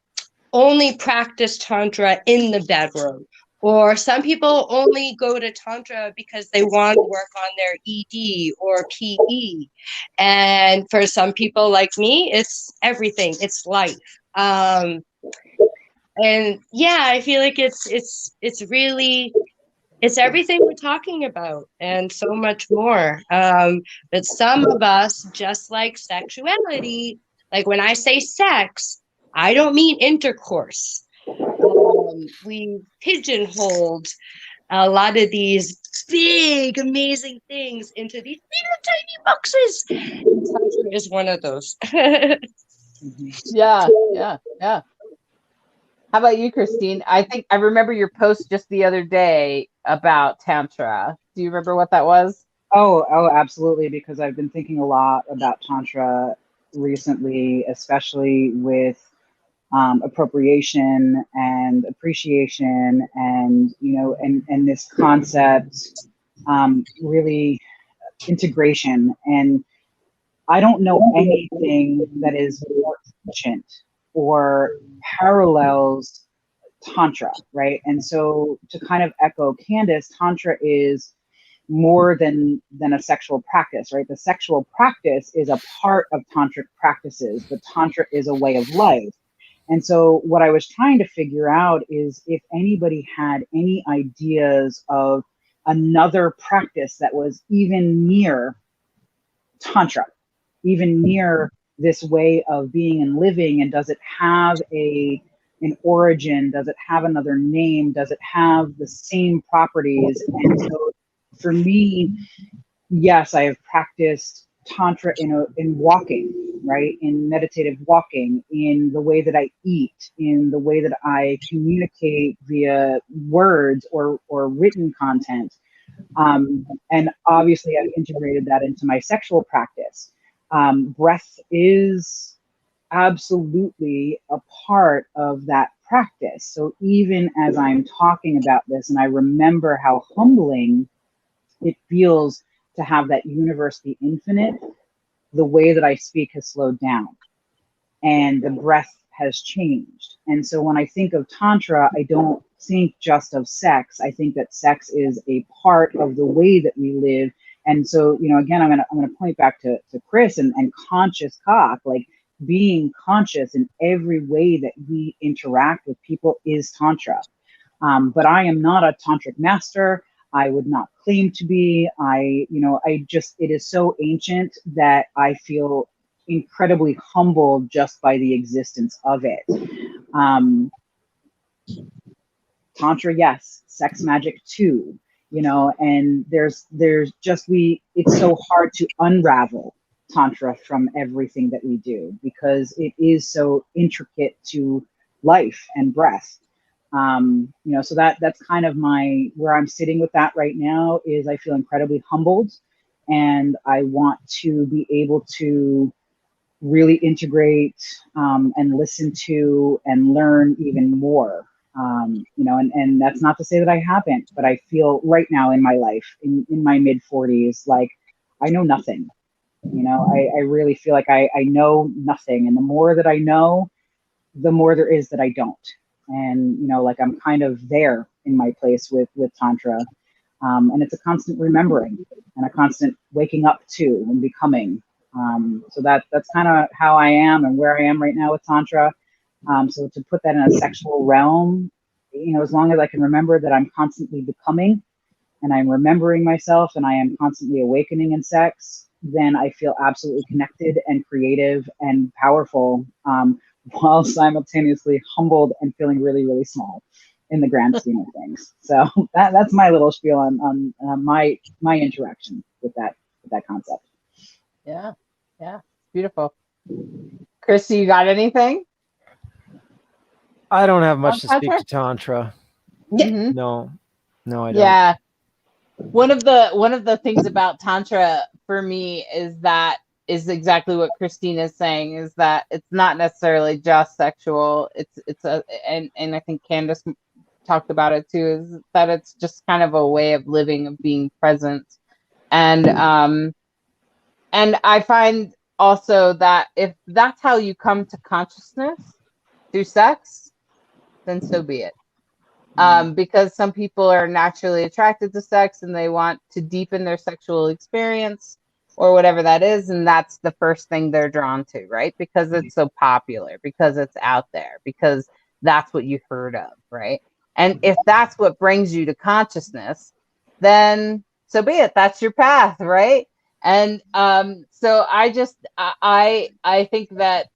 only practice Tantra in the bedroom, or some people only go to Tantra because they want to work on their ED or PE. And for some people like me, it's everything. It's life. And yeah, I feel like it's really, it's everything we're talking about and so much more. But some of us, just like sexuality, like when I say sex, I don't mean intercourse. We pigeonholed a lot of these big, amazing things into these little tiny boxes. Tantra is one of those. Yeah. How about you, Christine? I think I remember your post just the other day about Tantra. Do you remember what that was? Oh, absolutely. Because I've been thinking a lot about Tantra recently, especially with appropriation and appreciation, and and this concept, really integration. And I don't know anything that is more ancient or parallels Tantra, right? And so to kind of echo Candace, Tantra is more than a sexual practice, right? The sexual practice is a part of tantric practices, but Tantra is a way of life. And so what I was trying to figure out is if anybody had any ideas of another practice that was even near Tantra, even near this way of being and living, and does it have an origin? Does it have another name? Does it have the same properties? And so for me, yes, I have practiced Tantra in walking, right? In meditative walking, in the way that I eat, in the way that I communicate via words or written content. And obviously I've integrated that into my sexual practice. Breath is absolutely a part of that practice. So even as I'm talking about this, and I remember how humbling it feels to have that universe be infinite, the way that I speak has slowed down and the breath has changed. And so when I think of Tantra, I don't think just of sex. I think that sex is a part of the way that we live. And so, you know, again, I'm gonna point back to Kris and conscious cock, like being conscious in every way that we interact with people is Tantra. But I am not a tantric master. I would not claim to be. It is so ancient that I feel incredibly humbled just by the existence of it. Tantra, yes. Sex magic too. You know, and there's it's so hard to unravel Tantra from everything that we do because it is so intricate to life and breath. So that's kind of where I'm sitting with that right now is I feel incredibly humbled, and I want to be able to really integrate and listen to and learn even more. And that's not to say that I haven't, but I feel right now in my life, in my mid 40s, like I know nothing. I really feel like I know nothing, and the more that I know, the more there is that I don't. And like I'm kind of there in my place with Tantra, and it's a constant remembering and a constant waking up to and becoming. So that's kind of how I am and where I am right now with Tantra. So to put that in a sexual realm, as long as I can remember that I'm constantly becoming and I'm remembering myself and I am constantly awakening in sex, then I feel absolutely connected and creative and powerful, while simultaneously humbled and feeling really, really small in the grand scheme of things. So that's my little spiel on my interaction with that concept. Yeah, beautiful. Kris, you got anything? I don't have much to speak to Tantra. Mm-hmm. No, I don't. Yeah. One of the things about Tantra for me is exactly what Christine is saying, is that it's not necessarily just sexual. And I think Candace talked about it too, is that it's just kind of a way of living, of being present. And I find also that if that's how you come to consciousness through sex, then so be it. Because some people are naturally attracted to sex and they want to deepen their sexual experience or whatever that is, and that's the first thing they're drawn to, right? Because it's so popular, because it's out there, because that's what you heard of, right? And if that's what brings you to consciousness, then so be it. That's your path, right? And so I think that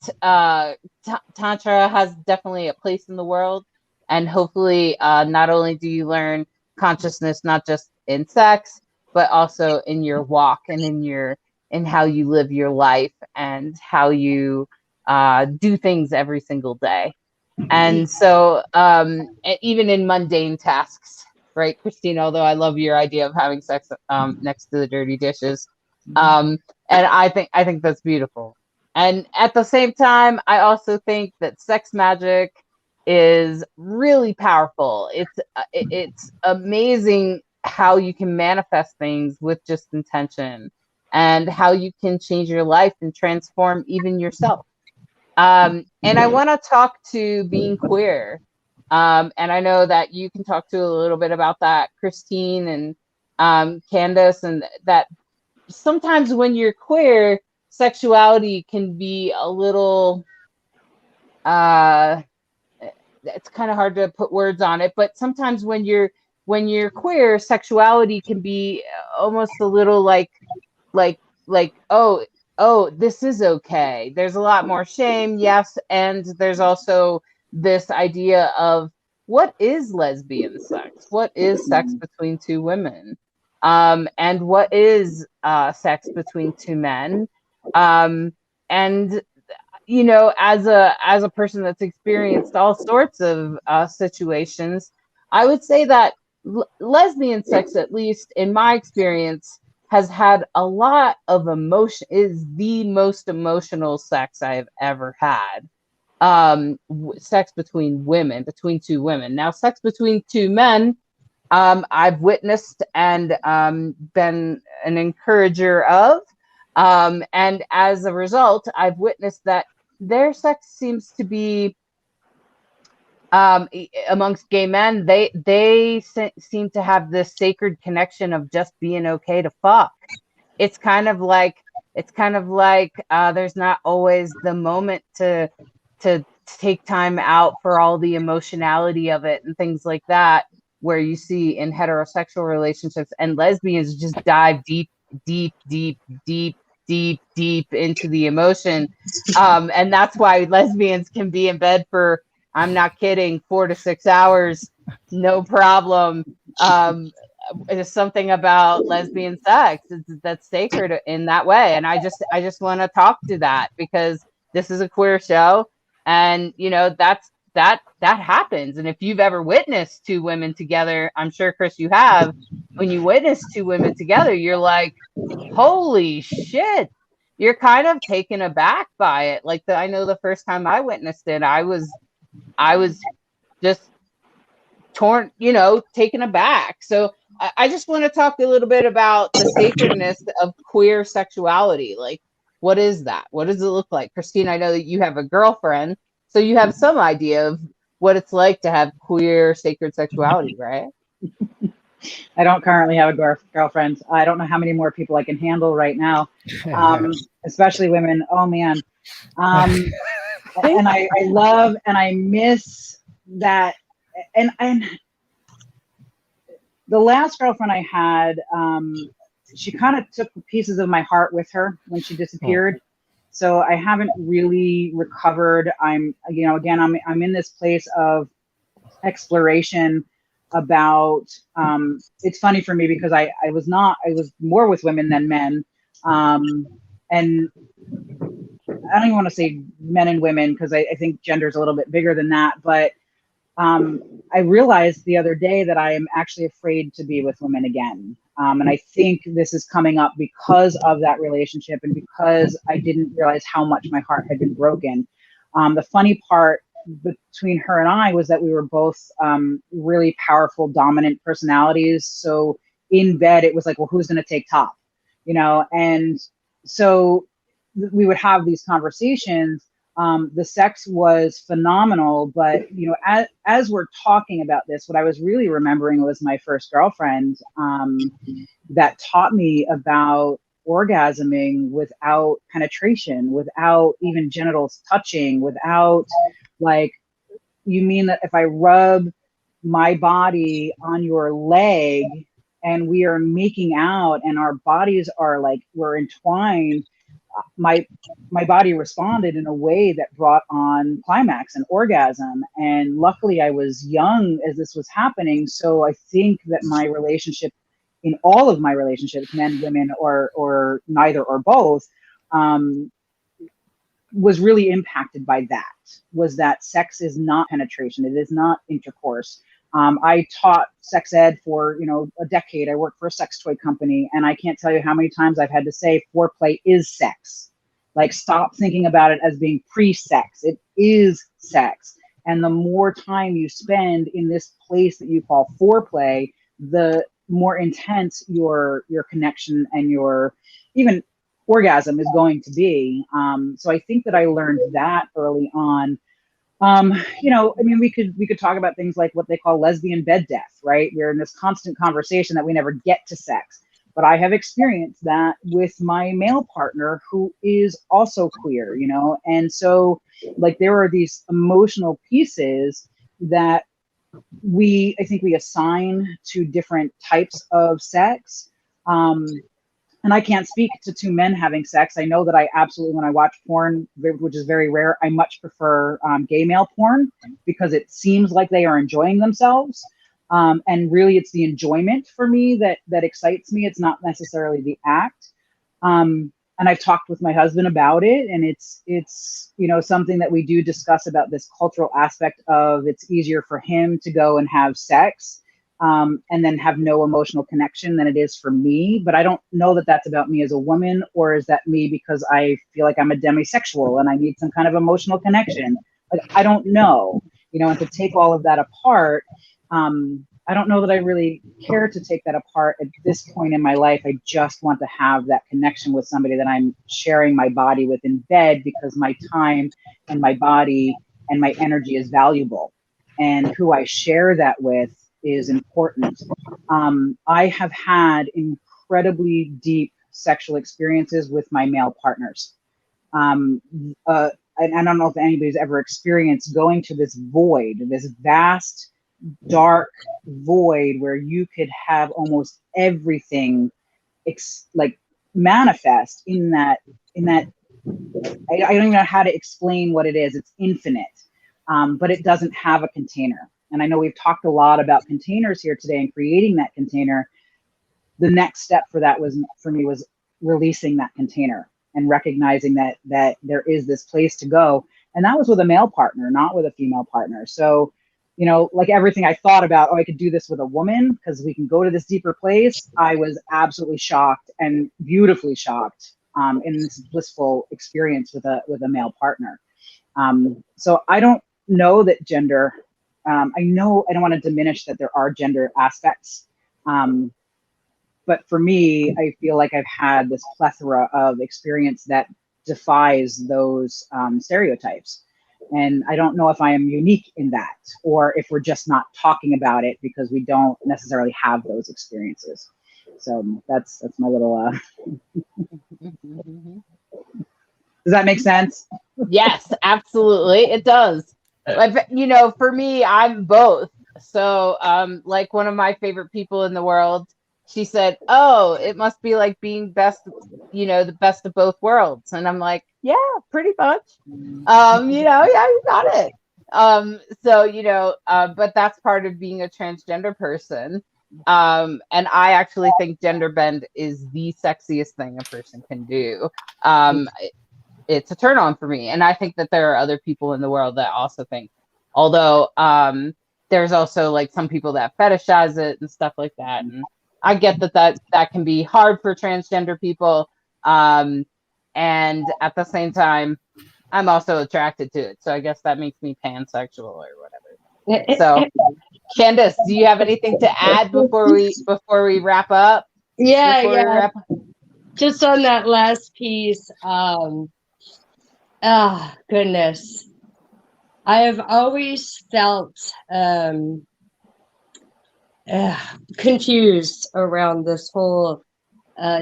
Tantra has definitely a place in the world. And hopefully, not only do you learn consciousness, not just in sex, but also in your walk and in how you live your life and how you do things every single day. And so, even in mundane tasks, right, Christine? Although I love your idea of having sex next to the dirty dishes, and I think that's beautiful. And at the same time, I also think that sex magic is really powerful. It's amazing how you can manifest things with just intention, and how you can change your life and transform even yourself. And I want to talk to being queer. And I know that you can talk to a little bit about that, Christine and Candace, and that sometimes when you're queer, sexuality can be a little it's kind of hard to put words on it, but sometimes when you're queer, sexuality can be almost a little like oh, this is okay. There's a lot more shame, yes, and there's also this idea of what is lesbian sex? What is sex between two women? And what is sex between two men? And as a person that's experienced all sorts of situations, I would say that lesbian sex, at least in my experience, has had a lot of emotion, is the most emotional sex I have ever had. Sex between two women. Now, sex between two men, I've witnessed and been an encourager of. And as a result, I've witnessed that their sex seems to be amongst gay men, they seem to have this sacred connection of just being okay to fuck. It's kind of like there's not always the moment to take time out for all the emotionality of it and things like that, where you see in heterosexual relationships, and lesbians just dive deep into the emotion. And that's why lesbians can be in bed for, I'm not kidding, 4 to 6 hours, no problem. There's something about lesbian sex that's sacred in that way. And I just want to talk to that, because this is a queer show, and that happens. And if you've ever witnessed 2 women together, I'm sure, Kris, you have, when you witness 2 women together, you're like, holy shit, you're kind of taken aback by it. Like I know the first time I witnessed it, I was just torn, taken aback. So I just want to talk a little bit about the sacredness of queer sexuality. Like, what is that? What does it look like? Christine, I know that you have a girlfriend, so you have some idea of what it's like to have queer sacred sexuality, right? I don't currently have a girlfriend. I don't know how many more people I can handle right now, especially women. Oh, man. And I love and I miss that. And the last girlfriend I had, she kind of took pieces of my heart with her when she disappeared. So I haven't really recovered. I'm in this place of exploration about, it's funny for me because I was more with women than men. And I don't even want to say men and women, because I think gender is a little bit bigger than that. But I realized the other day that I am actually afraid to be with women again. And I think this is coming up because of that relationship, and because I didn't realize how much my heart had been broken. The funny part between her and I was that we were both really powerful, dominant personalities. So in bed, it was like, well, who's going to take top? And so we would have these conversations. The sex was phenomenal, but as we're talking about this, what I was really remembering was my first girlfriend that taught me about orgasming without penetration, without even genitals touching, without, like, you mean that if I rub my body on your leg and we are making out and our bodies are like, we're entwined, my body responded in a way that brought on climax and orgasm. And luckily I was young as this was happening. So I think that my relationship, in all of my relationships, men, women, or neither or both, was really impacted by that, was that sex is not penetration. It is not intercourse. I taught sex ed for, a decade. I worked for a sex toy company, and I can't tell you how many times I've had to say foreplay is sex. Like, stop thinking about it as being pre-sex. It is sex. And the more time you spend in this place that you call foreplay, the more intense your connection and your even orgasm is going to be. So I think that I learned that early on. We could talk about things like what they call lesbian bed death, right? We're in this constant conversation that we never get to sex. But I have experienced that with my male partner, who is also queer, and so, like, there are these emotional pieces that I think we assign to different types of sex. And I can't speak to 2 men having sex. I know that I absolutely, when I watch porn, which is very rare, I much prefer gay male porn, because it seems like they are enjoying themselves. And really, it's the enjoyment for me that excites me. It's not necessarily the act. And I've talked with my husband about it, and it's something that we do discuss about this cultural aspect of, it's easier for him to go and have sex and then have no emotional connection than it is for me. But I don't know that that's about me as a woman, or is that me because I feel like I'm a demisexual and I need some kind of emotional connection? Like, I don't know, and to take all of that apart, I don't know that I really care to take that apart at this point in my life. I just want to have that connection with somebody that I'm sharing my body with in bed, because my time and my body and my energy is valuable. and who I share that with is important. I have had incredibly deep sexual experiences with my male partners. And I don't know if anybody's ever experienced going to this void, this vast, dark void where you could have almost everything like manifest in that. I don't even know how to explain what it is. It's infinite, but it doesn't have a container. And I know we've talked a lot about containers here today and creating that container. The next step for that was releasing that container and recognizing that there is this place to go. And that was with a male partner, not with a female partner. So, you know, like everything I thought about, oh, I could do this with a woman because we can go to this deeper place. I was absolutely shocked and beautifully shocked in this blissful experience with a male partner. So I don't know that gender, I know I don't want to diminish that there are gender aspects. But for me, I feel like I've had this plethora of experience that defies those stereotypes. And I don't know if I am unique in that, or if we're just not talking about it because we don't necessarily have those experiences. So that's my little, does that make sense? Yes, absolutely. It does. But, you know, for me, I'm both. So like one of my favorite people in the world, she said, oh, it must be like being best, you know, the best of both worlds. And I'm like, yeah, pretty much. You know, yeah, you got it. So, you know, but that's part of being a transgender person. And I actually think gender bend is the sexiest thing a person can do. It's a turn on for me. And I think that there are other people in the world that also think, although there's also like some people that fetishize it and stuff like that. And I get that can be hard for transgender people. And at the same time, I'm also attracted to it. So I guess that makes me pansexual or whatever. So Candace, do you have anything to add before we wrap up? Yeah. Just on that last piece, goodness. I have always felt confused around this whole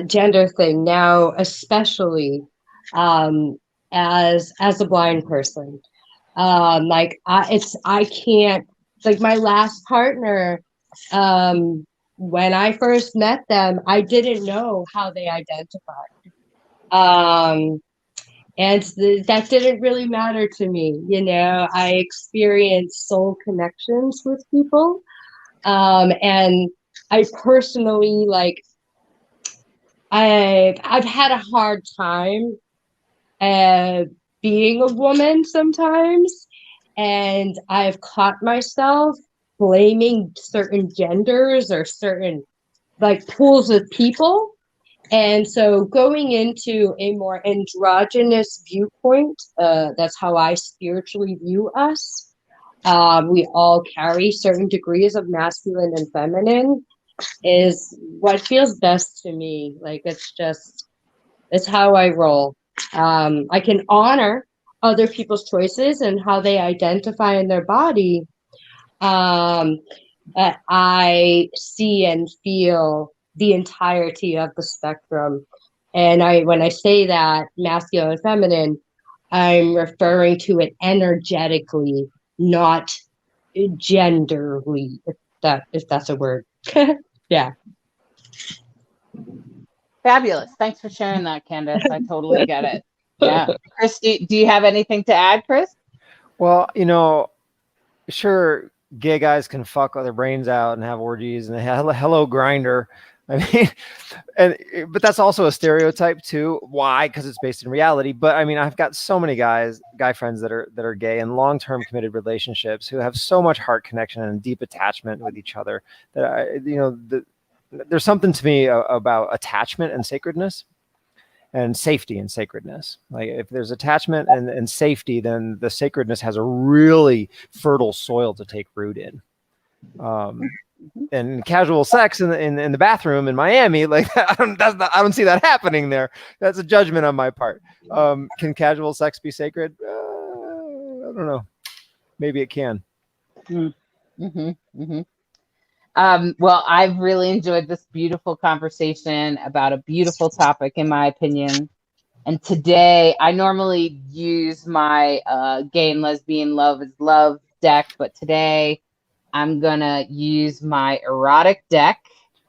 gender thing now, especially as a blind person. I can't, like my last partner, when I first met them, I didn't know how they identified. And that didn't really matter to me. You know, I experienced soul connections with people. And I personally, like, I've had a hard time being a woman sometimes. And I've caught myself blaming certain genders or certain like pools of people. And so going into a more androgynous viewpoint, that's how I spiritually view us. We all carry certain degrees of masculine and feminine is what feels best to me. Like, it's how I roll. I can honor other people's choices and how they identify in their body. I see and feel the entirety of the spectrum. And when I say that masculine and feminine, I'm referring to it energetically, not genderly, if that's a word. Yeah. Fabulous. Thanks for sharing that, Candace. I totally get it. Yeah. Kris, do you have anything to add, Kris? Well, you know, sure, gay guys can fuck their brains out and have orgies and hello grinder. I mean, but that's also a stereotype too. Why? Because it's based in reality. But I mean, I've got so many guy friends that are gay and long-term committed relationships who have so much heart connection and deep attachment with each other that there's something to me about attachment and sacredness and safety and sacredness. Like if there's attachment and safety, then the sacredness has a really fertile soil to take root in. And casual sex in the bathroom in Miami, like I don't see that happening there. That's a judgment on my part. Can casual sex be sacred? I don't know. Maybe it can. Well, I've really enjoyed this beautiful conversation about a beautiful topic, in my opinion. And today, I normally use my gay and lesbian love is love deck, but today I'm gonna use my erotic deck,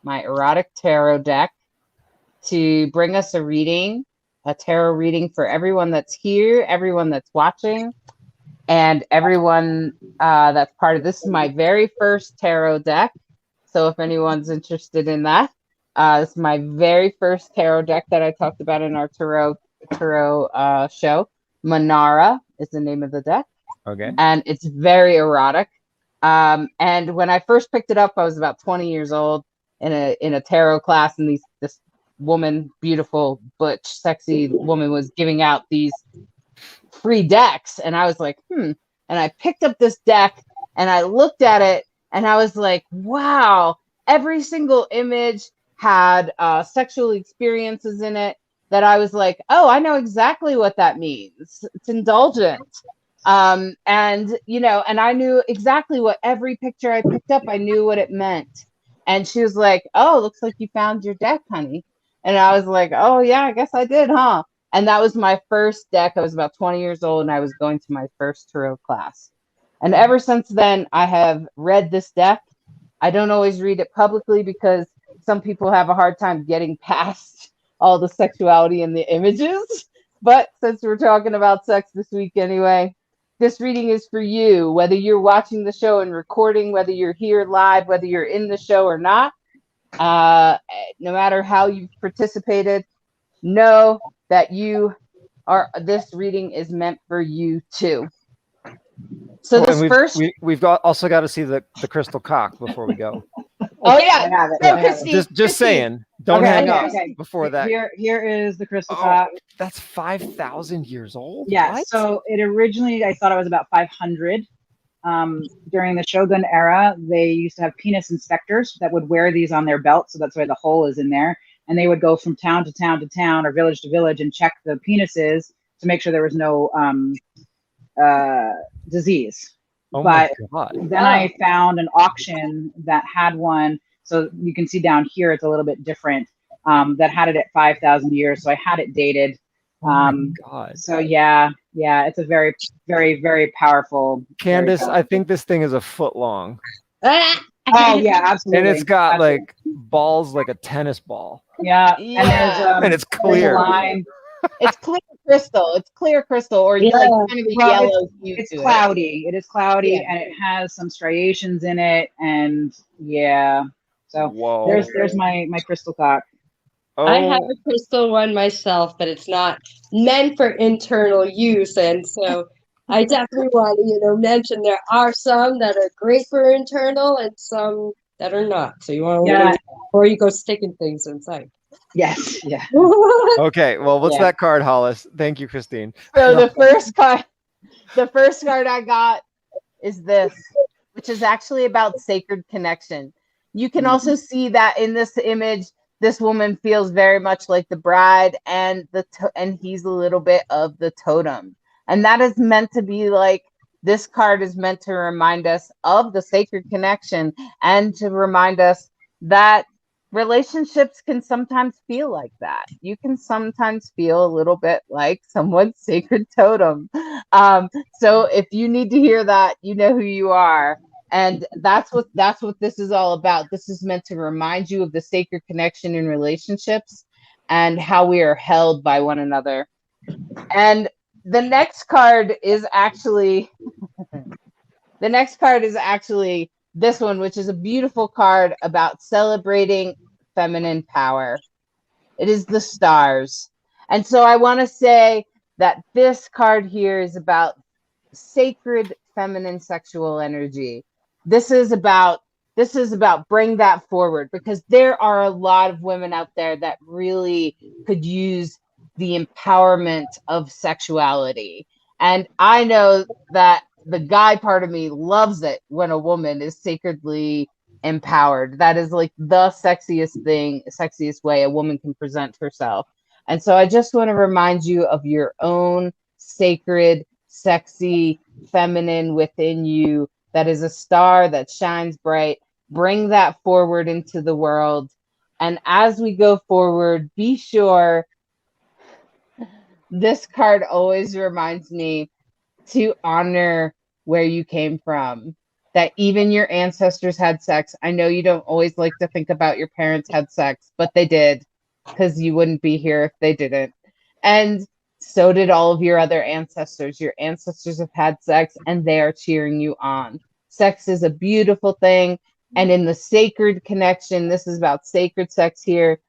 my erotic tarot deck, to bring us a reading, a tarot reading for everyone that's here, everyone that's watching, and everyone that's part of this. Is my very first tarot deck. So if anyone's interested in that, this is my very first tarot deck that I talked about in our tarot show. Manara is the name of the deck. Okay. And it's very erotic. And when I first picked it up, I was about 20 years old in a tarot class, and this woman, beautiful, butch, sexy woman, was giving out these free decks, and I was like, and I picked up this deck and I looked at it and I was like, wow, every single image had sexual experiences in it that I was like, oh, I know exactly what that means. It's indulgent. And I knew exactly what every picture I picked up, I knew what it meant. And she was like, oh, looks like you found your deck, honey. And I was like, oh yeah, I guess I did, huh? And that was my first deck. I was about 20 years old and I was going to my first tarot class. And ever since then, I have read this deck. I don't always read it publicly because some people have a hard time getting past all the sexuality in the images. But since we're talking about sex this week anyway, this reading is for you, whether you're watching the show and recording, whether you're here live, whether you're in the show or not. No matter how you've participated, know that this reading is meant for you too. So we've also got to see the crystal cock before we go. Oh yeah, I have it. Christine, just saying, don't hang up before that. Here is the crystal cock. That's 5,000 years old. Yeah. What? So it originally, I thought it was about 500. During the Shogun era, they used to have penis inspectors that would wear these on their belt, so that's why the hole is in there. And they would go from town to town to town or village to village and check the penises to make sure there was no disease. Oh but my God. Then I found an auction that had one. So you can see down here, it's a little bit different. That had it at 5,000 years. So I had it dated. Oh my God. So yeah, it's a very, very, very powerful. Candace, I think this thing is a foot long. Oh yeah, absolutely. And it's got like balls like a tennis ball. Yeah. And it's clear. It's clear crystal. It's clear crystal, or like kind of a yellow. It's cloudy. It is cloudy, and it has some striations in it, and yeah. So there's my crystal cock. Oh. I have a crystal one myself, but it's not meant for internal use, and so I definitely want to, mention there are some that are great for internal and some that are not. So you want to wait before you go sticking things inside. Yes. Yeah. Okay. Well, what's that card, Hollis? Thank you, Christine. So the first card I got is this, which is actually about sacred connection. You can also see that in this image, this woman feels very much like the bride, and and he's a little bit of the totem. And that is meant to be like, this card is meant to remind us of the sacred connection and to remind us that relationships can sometimes feel like that. You can sometimes feel a little bit like someone's sacred totem. So if you need to hear that, you know who you are. And that's what this is all about. This is meant to remind you of the sacred connection in relationships and how we are held by one another. And the next card is actually this one, which is a beautiful card about celebrating feminine power. It is the stars. And so I want to say that this card here is about sacred feminine sexual energy. This is about bring that forward, because there are a lot of women out there that really could use the empowerment of sexuality. And I know that the guy part of me loves it when a woman is sacredly empowered. That is like the sexiest way a woman can present herself. And so I just want to remind you of your own sacred, sexy, feminine within you that is a star that shines bright. Bring that forward into the world. And as we go forward, be sure, this card always reminds me to honor where you came from, that even your ancestors had sex. I know you don't always like to think about your parents had sex, but they did, because you wouldn't be here if they didn't. And so did all of your other ancestors. Your ancestors have had sex, and they are cheering you on. Sex is a beautiful thing. And in the sacred connection, this is about sacred sex here.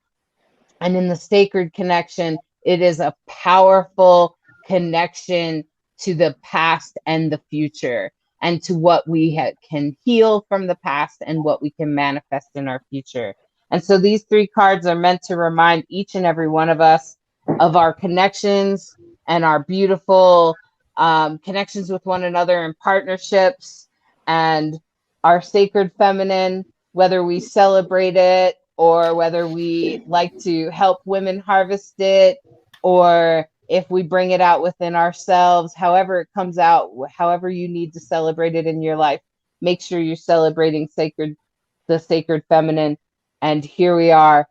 And in the sacred connection, it is a powerful connection to the past and the future, and to what we can heal from the past and what we can manifest in our future. And so these 3 cards are meant to remind each and every one of us of our connections and our beautiful connections with one another and partnerships, and our sacred feminine, whether we celebrate it or whether we like to help women harvest it, or if we bring it out within ourselves, however it comes out, however you need to celebrate it in your life, make sure you're celebrating the sacred feminine. And here we are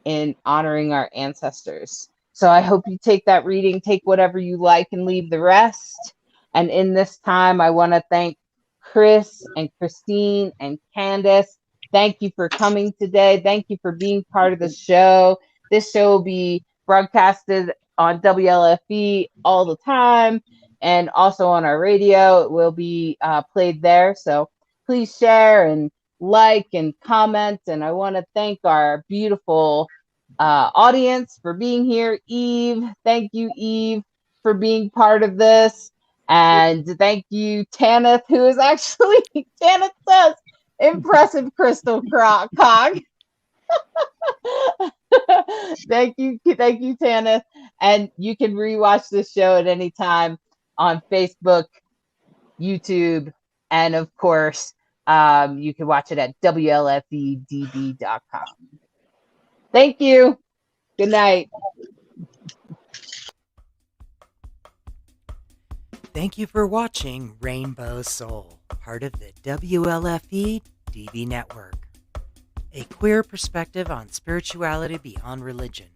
in honoring our ancestors. So I hope you take that reading, take whatever you like and leave the rest. And in this time, I want to thank Kris and Christine and Candace. Thank you for coming today. Thank you for being part of the show. This show will be broadcasted on WLFE all the time, and also on our radio. It will be played there. So please share and like and comment. And I want to thank our beautiful audience for being here. Eve, thank you, Eve, for being part of this. And thank you, Tanith, who is actually, Tanith says, impressive crystal cog. Thank you, Tanith. And you can rewatch this show at any time on Facebook, YouTube, and of course, you can watch it at WLFEDB.com. Thank you. Good night. Thank you for watching Rainbow Soul, part of the WLFE DB Network, a queer perspective on spirituality beyond religion.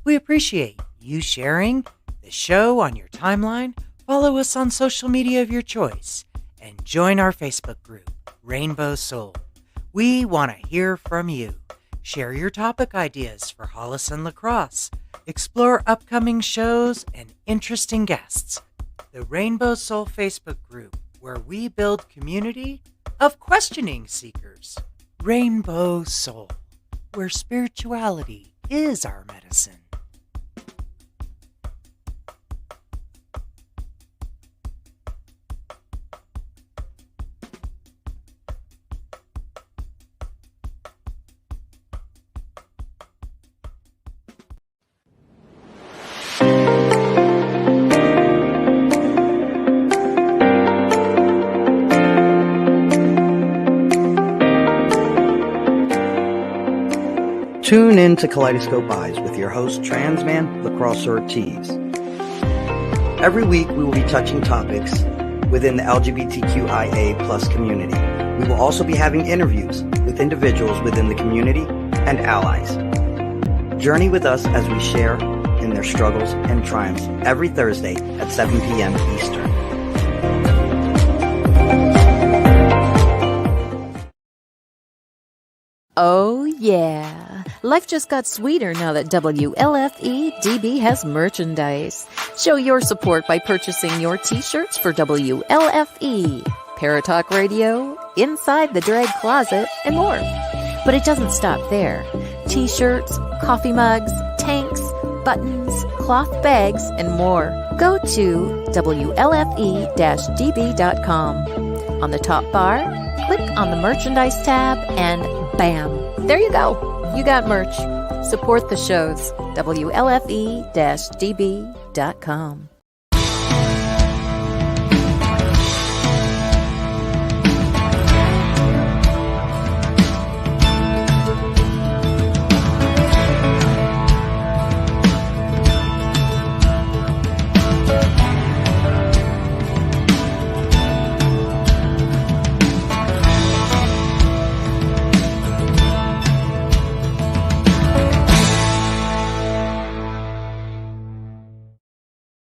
We appreciate you sharing the show on your timeline. Follow us on social media of your choice and join our Facebook group, Rainbow Soul. We want to hear from you. Share your topic ideas for Hollis and LeKross. Explore upcoming shows and interesting guests. The Rainbow Soul Facebook group, where we build community of questioning seekers. Rainbow Soul, where spirituality is our medicine. Tune in to Kaleidoscope Eyes with your host, trans man LeKross Ortiz. Every week, we will be touching topics within the LGBTQIA plus community. We will also be having interviews with individuals within the community and allies. Journey with us as we share in their struggles and triumphs every Thursday at 7 p.m. Eastern. Oh, yeah. Life just got sweeter now that WLFE DB has merchandise. Show your support by purchasing your t-shirts for WLFE, Paratalk Radio, Inside the Drag Closet, and more. But it doesn't stop there. T-shirts, coffee mugs, tanks, buttons, cloth bags, and more. Go to WLFE-DB.com. On the top bar, click on the merchandise tab and bam, there you go. You got merch. Support the shows. WLFE-DB.com.